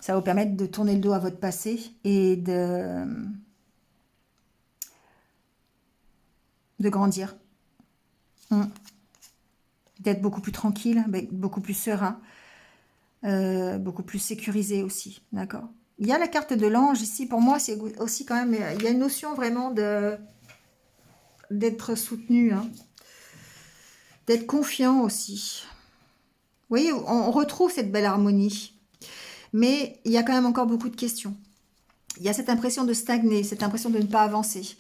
Ça va vous permettre de tourner le dos à votre passé et de grandir. D'être beaucoup plus tranquille, beaucoup plus serein, beaucoup plus sécurisé aussi. D'accord. Il y a la carte de l'ange ici. Pour moi, c'est aussi quand même... Il y a une notion vraiment d'être soutenu. Hein. D'être confiant aussi. Vous voyez, on retrouve cette belle harmonie. Mais il y a quand même encore beaucoup de questions. Il y a cette impression de stagner, cette impression de ne pas avancer.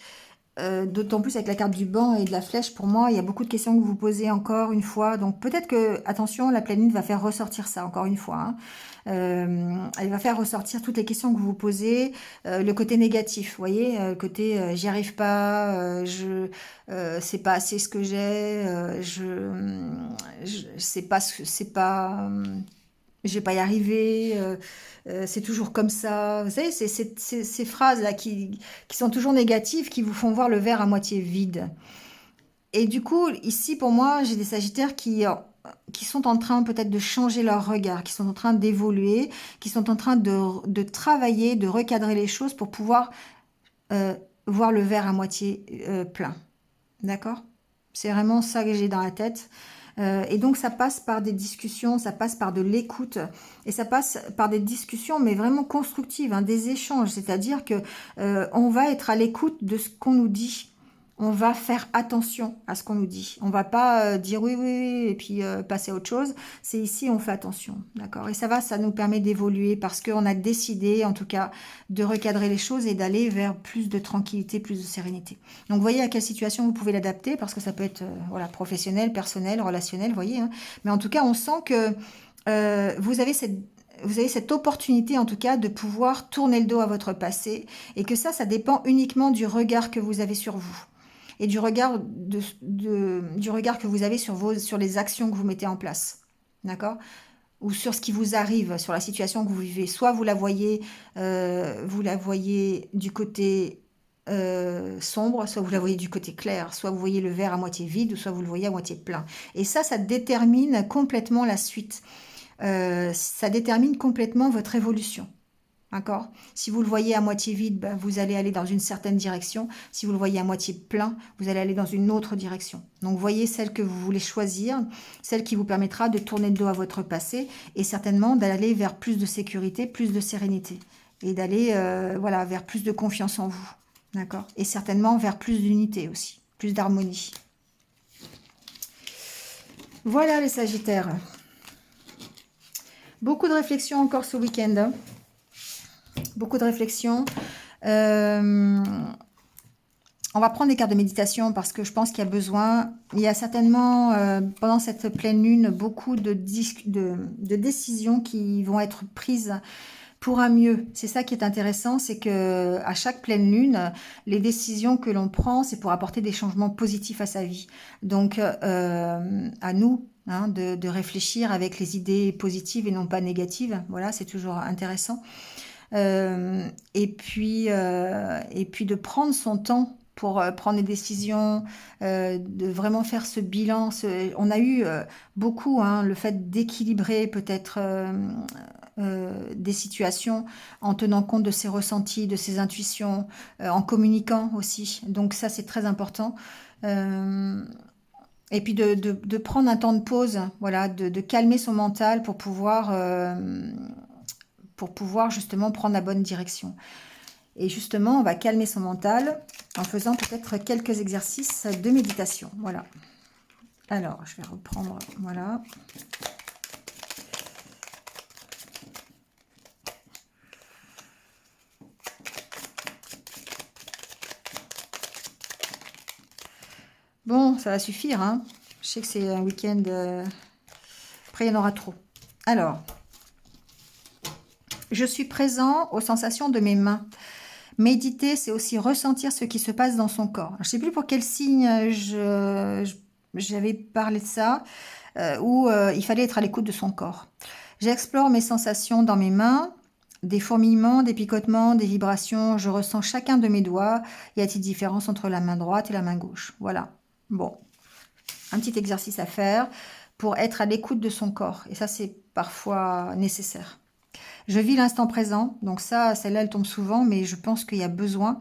D'autant plus avec la carte du banc et de la flèche, pour moi, il y a beaucoup de questions que vous posez encore une fois. Donc peut-être que, attention, la pleine lune va faire ressortir ça encore une fois. Hein. Elle va faire ressortir toutes les questions que vous vous posez, le côté négatif, vous voyez, le côté j'y arrive pas, c'est pas assez ce que j'ai, c'est pas, je vais pas y arriver, c'est toujours comme ça. Vous savez, c'est ces phrases-là qui sont toujours négatives, qui vous font voir le verre à moitié vide. Et du coup, ici, pour moi, j'ai des sagittaires qui sont en train peut-être de changer leur regard, qui sont en train d'évoluer, qui sont en train de travailler, de recadrer les choses pour pouvoir voir le verre à moitié plein. D'accord? C'est vraiment ça que j'ai dans la tête. Et donc ça passe par des discussions, ça passe par de l'écoute, et ça passe par des discussions, mais vraiment constructives, hein, des échanges. C'est-à-dire que on va être à l'écoute de ce qu'on nous dit. On va faire attention à ce qu'on nous dit. On va pas dire oui, oui, oui, et puis passer à autre chose. C'est ici, on fait attention, d'accord? Et ça nous permet d'évoluer parce qu'on a décidé, en tout cas, de recadrer les choses et d'aller vers plus de tranquillité, plus de sérénité. Donc, vous voyez à quelle situation vous pouvez l'adapter parce que ça peut être voilà, professionnel, personnel, relationnel, vous voyez. Hein. Mais en tout cas, on sent que vous avez cette opportunité, en tout cas, de pouvoir tourner le dos à votre passé et que ça dépend uniquement du regard que vous avez sur vous et du regard, du regard que vous avez sur les actions que vous mettez en place. D'accord? Ou sur ce qui vous arrive, sur la situation que vous vivez. Soit vous la voyez du côté sombre, soit vous la voyez du côté clair, soit vous voyez le verre à moitié vide, ou soit vous le voyez à moitié plein. Et ça détermine complètement la suite. Ça détermine complètement votre évolution. D'accord? Si vous le voyez à moitié vide, ben, vous allez aller dans une certaine direction. Si vous le voyez à moitié plein, vous allez aller dans une autre direction. Donc voyez celle que vous voulez choisir, celle qui vous permettra de tourner le dos à votre passé et certainement d'aller vers plus de sécurité, plus de sérénité et d'aller voilà, vers plus de confiance en vous. D'accord? Et certainement vers plus d'unité aussi, plus d'harmonie. Voilà les Sagittaires. Beaucoup de réflexions encore ce week-end. Hein. Beaucoup de réflexions. On va prendre des cartes de méditation parce que je pense qu'il y a besoin. Il y a certainement, pendant cette pleine lune, beaucoup de décisions qui vont être prises pour un mieux. C'est ça qui est intéressant, c'est que à chaque pleine lune, les décisions que l'on prend, c'est pour apporter des changements positifs à sa vie. Donc, à nous, hein, de réfléchir avec les idées positives et non pas négatives. Voilà, c'est toujours intéressant. Et puis de prendre son temps pour prendre des décisions, de vraiment faire ce bilan. On a eu beaucoup hein, le fait d'équilibrer peut-être des situations en tenant compte de ses ressentis, de ses intuitions, en communiquant aussi. Donc ça, c'est très important. Et puis de prendre un temps de pause, voilà, de calmer son mental pour pouvoir justement prendre la bonne direction. Et justement, on va calmer son mental en faisant peut-être quelques exercices de méditation. Voilà. Alors, je vais reprendre, voilà. Bon, ça va suffire, hein. Je sais que c'est un week-end... Après, il y en aura trop. Alors, je suis présent aux sensations de mes mains. Méditer, c'est aussi ressentir ce qui se passe dans son corps. Je ne sais plus pour quel signe j'avais parlé de ça, où il fallait être à l'écoute de son corps. J'explore mes sensations dans mes mains, des fourmillements, des picotements, des vibrations. Je ressens chacun de mes doigts. Y a-t-il différence entre la main droite et la main gauche? Voilà. Bon, un petit exercice à faire pour être à l'écoute de son corps. Et ça, c'est parfois nécessaire. Je vis l'instant présent, donc ça, celle-là, elle tombe souvent, mais je pense qu'il y a besoin.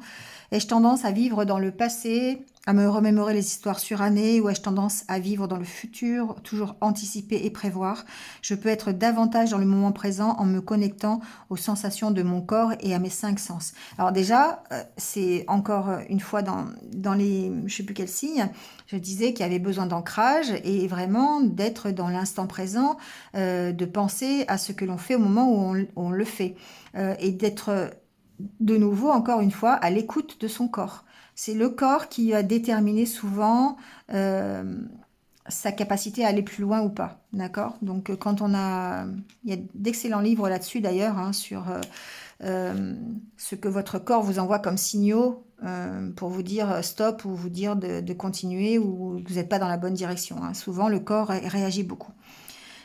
Ai-je tendance à vivre dans le passé, à me remémorer les histoires surannées, ou ai-je tendance à vivre dans le futur, toujours anticiper et prévoir? Je peux être davantage dans le moment présent en me connectant aux sensations de mon corps et à mes 5 sens. Alors déjà, c'est encore une fois dans les, je sais plus quel signe, je disais qu'il y avait besoin d'ancrage et vraiment d'être dans l'instant présent, de penser à ce que l'on fait au moment où on le fait, et d'être de nouveau, encore une fois, à l'écoute de son corps. C'est le corps qui va déterminer souvent sa capacité à aller plus loin ou pas. D'accord? Donc, quand on a... Il y a d'excellents livres là-dessus, d'ailleurs, hein, sur ce que votre corps vous envoie comme signaux pour vous dire stop ou vous dire de continuer ou que vous n'êtes pas dans la bonne direction. Hein. Souvent, le corps réagit beaucoup.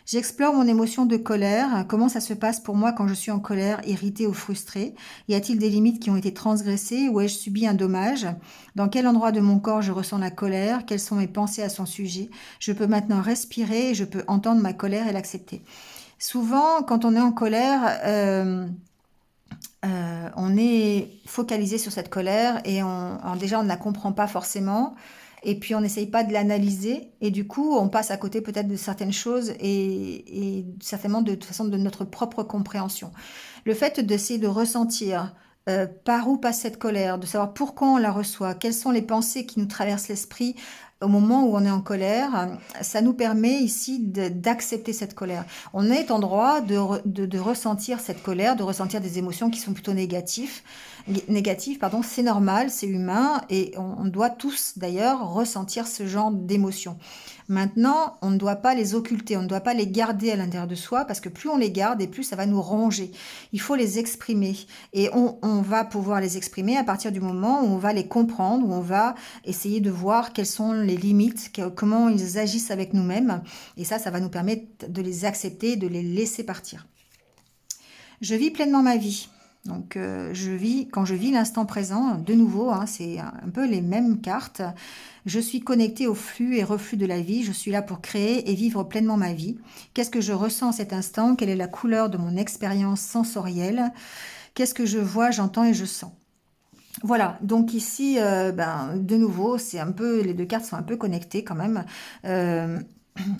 J'explore mon émotion de colère. Comment ça se passe pour moi quand je suis en colère, irritée ou frustrée? Y a-t-il des limites qui ont été transgressées ou ai-je subi un dommage? Dans quel endroit de mon corps je ressens la colère? Quelles sont mes pensées à son sujet? Je peux maintenant respirer et je peux entendre ma colère et l'accepter. Souvent, quand on est en colère, on est focalisé sur cette colère et alors déjà on ne la comprend pas forcément. Et puis on n'essaye pas de l'analyser et du coup on passe à côté peut-être de certaines choses et certainement de toute façon de notre propre compréhension. Le fait d'essayer de ressentir par où passe cette colère, de savoir pourquoi on la reçoit, quelles sont les pensées qui nous traversent l'esprit au moment où on est en colère, ça nous permet ici d'accepter cette colère. On est en droit de ressentir cette colère, de ressentir des émotions qui sont plutôt négatives, pardon, c'est normal, c'est humain et on doit tous d'ailleurs ressentir ce genre d'émotions. Maintenant, on ne doit pas les occulter, on ne doit pas les garder à l'intérieur de soi parce que plus on les garde et plus ça va nous ronger. Il faut les exprimer et on va pouvoir les exprimer à partir du moment où on va les comprendre, où on va essayer de voir quelles sont les limites, comment ils agissent avec nous-mêmes et ça va nous permettre de les accepter, de les laisser partir. Je vis pleinement ma vie. Donc, quand je vis l'instant présent, de nouveau, hein, c'est un peu les mêmes cartes. Je suis connectée au flux et reflux de la vie. Je suis là pour créer et vivre pleinement ma vie. Qu'est-ce que je ressens à cet instant? Quelle est la couleur de mon expérience sensorielle? Qu'est-ce que je vois, j'entends et je sens? Voilà, donc ici, de nouveau, c'est un peu, les deux cartes sont un peu connectées quand même.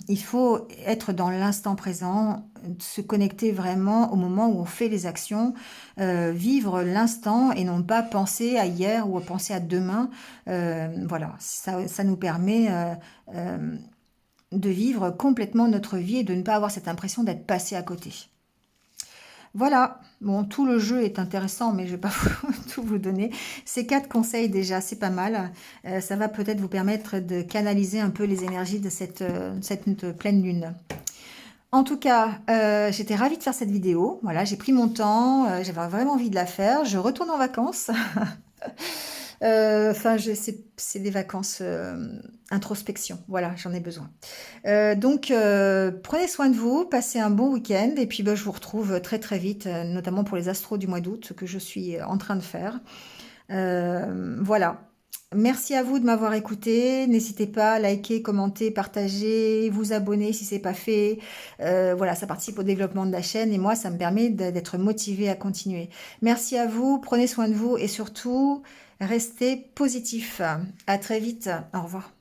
Il faut être dans l'instant présent, se connecter vraiment au moment où on fait les actions, vivre l'instant et non pas penser à hier ou penser à demain. Voilà, ça nous permet de vivre complètement notre vie et de ne pas avoir cette impression d'être passé à côté. Voilà, bon, tout le jeu est intéressant, mais je ne vais pas tout vous donner. Ces 4 conseils déjà, c'est pas mal. Ça va peut-être vous permettre de canaliser un peu les énergies de cette pleine lune. En tout cas, j'étais ravie de faire cette vidéo. Voilà, j'ai pris mon temps, j'avais vraiment envie de la faire. Je retourne en vacances. C'est des vacances introspection. Voilà, j'en ai besoin. Donc, prenez soin de vous, passez un bon week-end et puis je vous retrouve très très vite, notamment pour les astros du mois d'août que je suis en train de faire. Voilà. Merci à vous de m'avoir écouté. N'hésitez pas à liker, commenter, partager, vous abonner si ce n'est pas fait. Voilà, ça participe au développement de la chaîne et moi, ça me permet d'être motivée à continuer. Merci à vous, prenez soin de vous et surtout, restez positif. À très vite. Au revoir.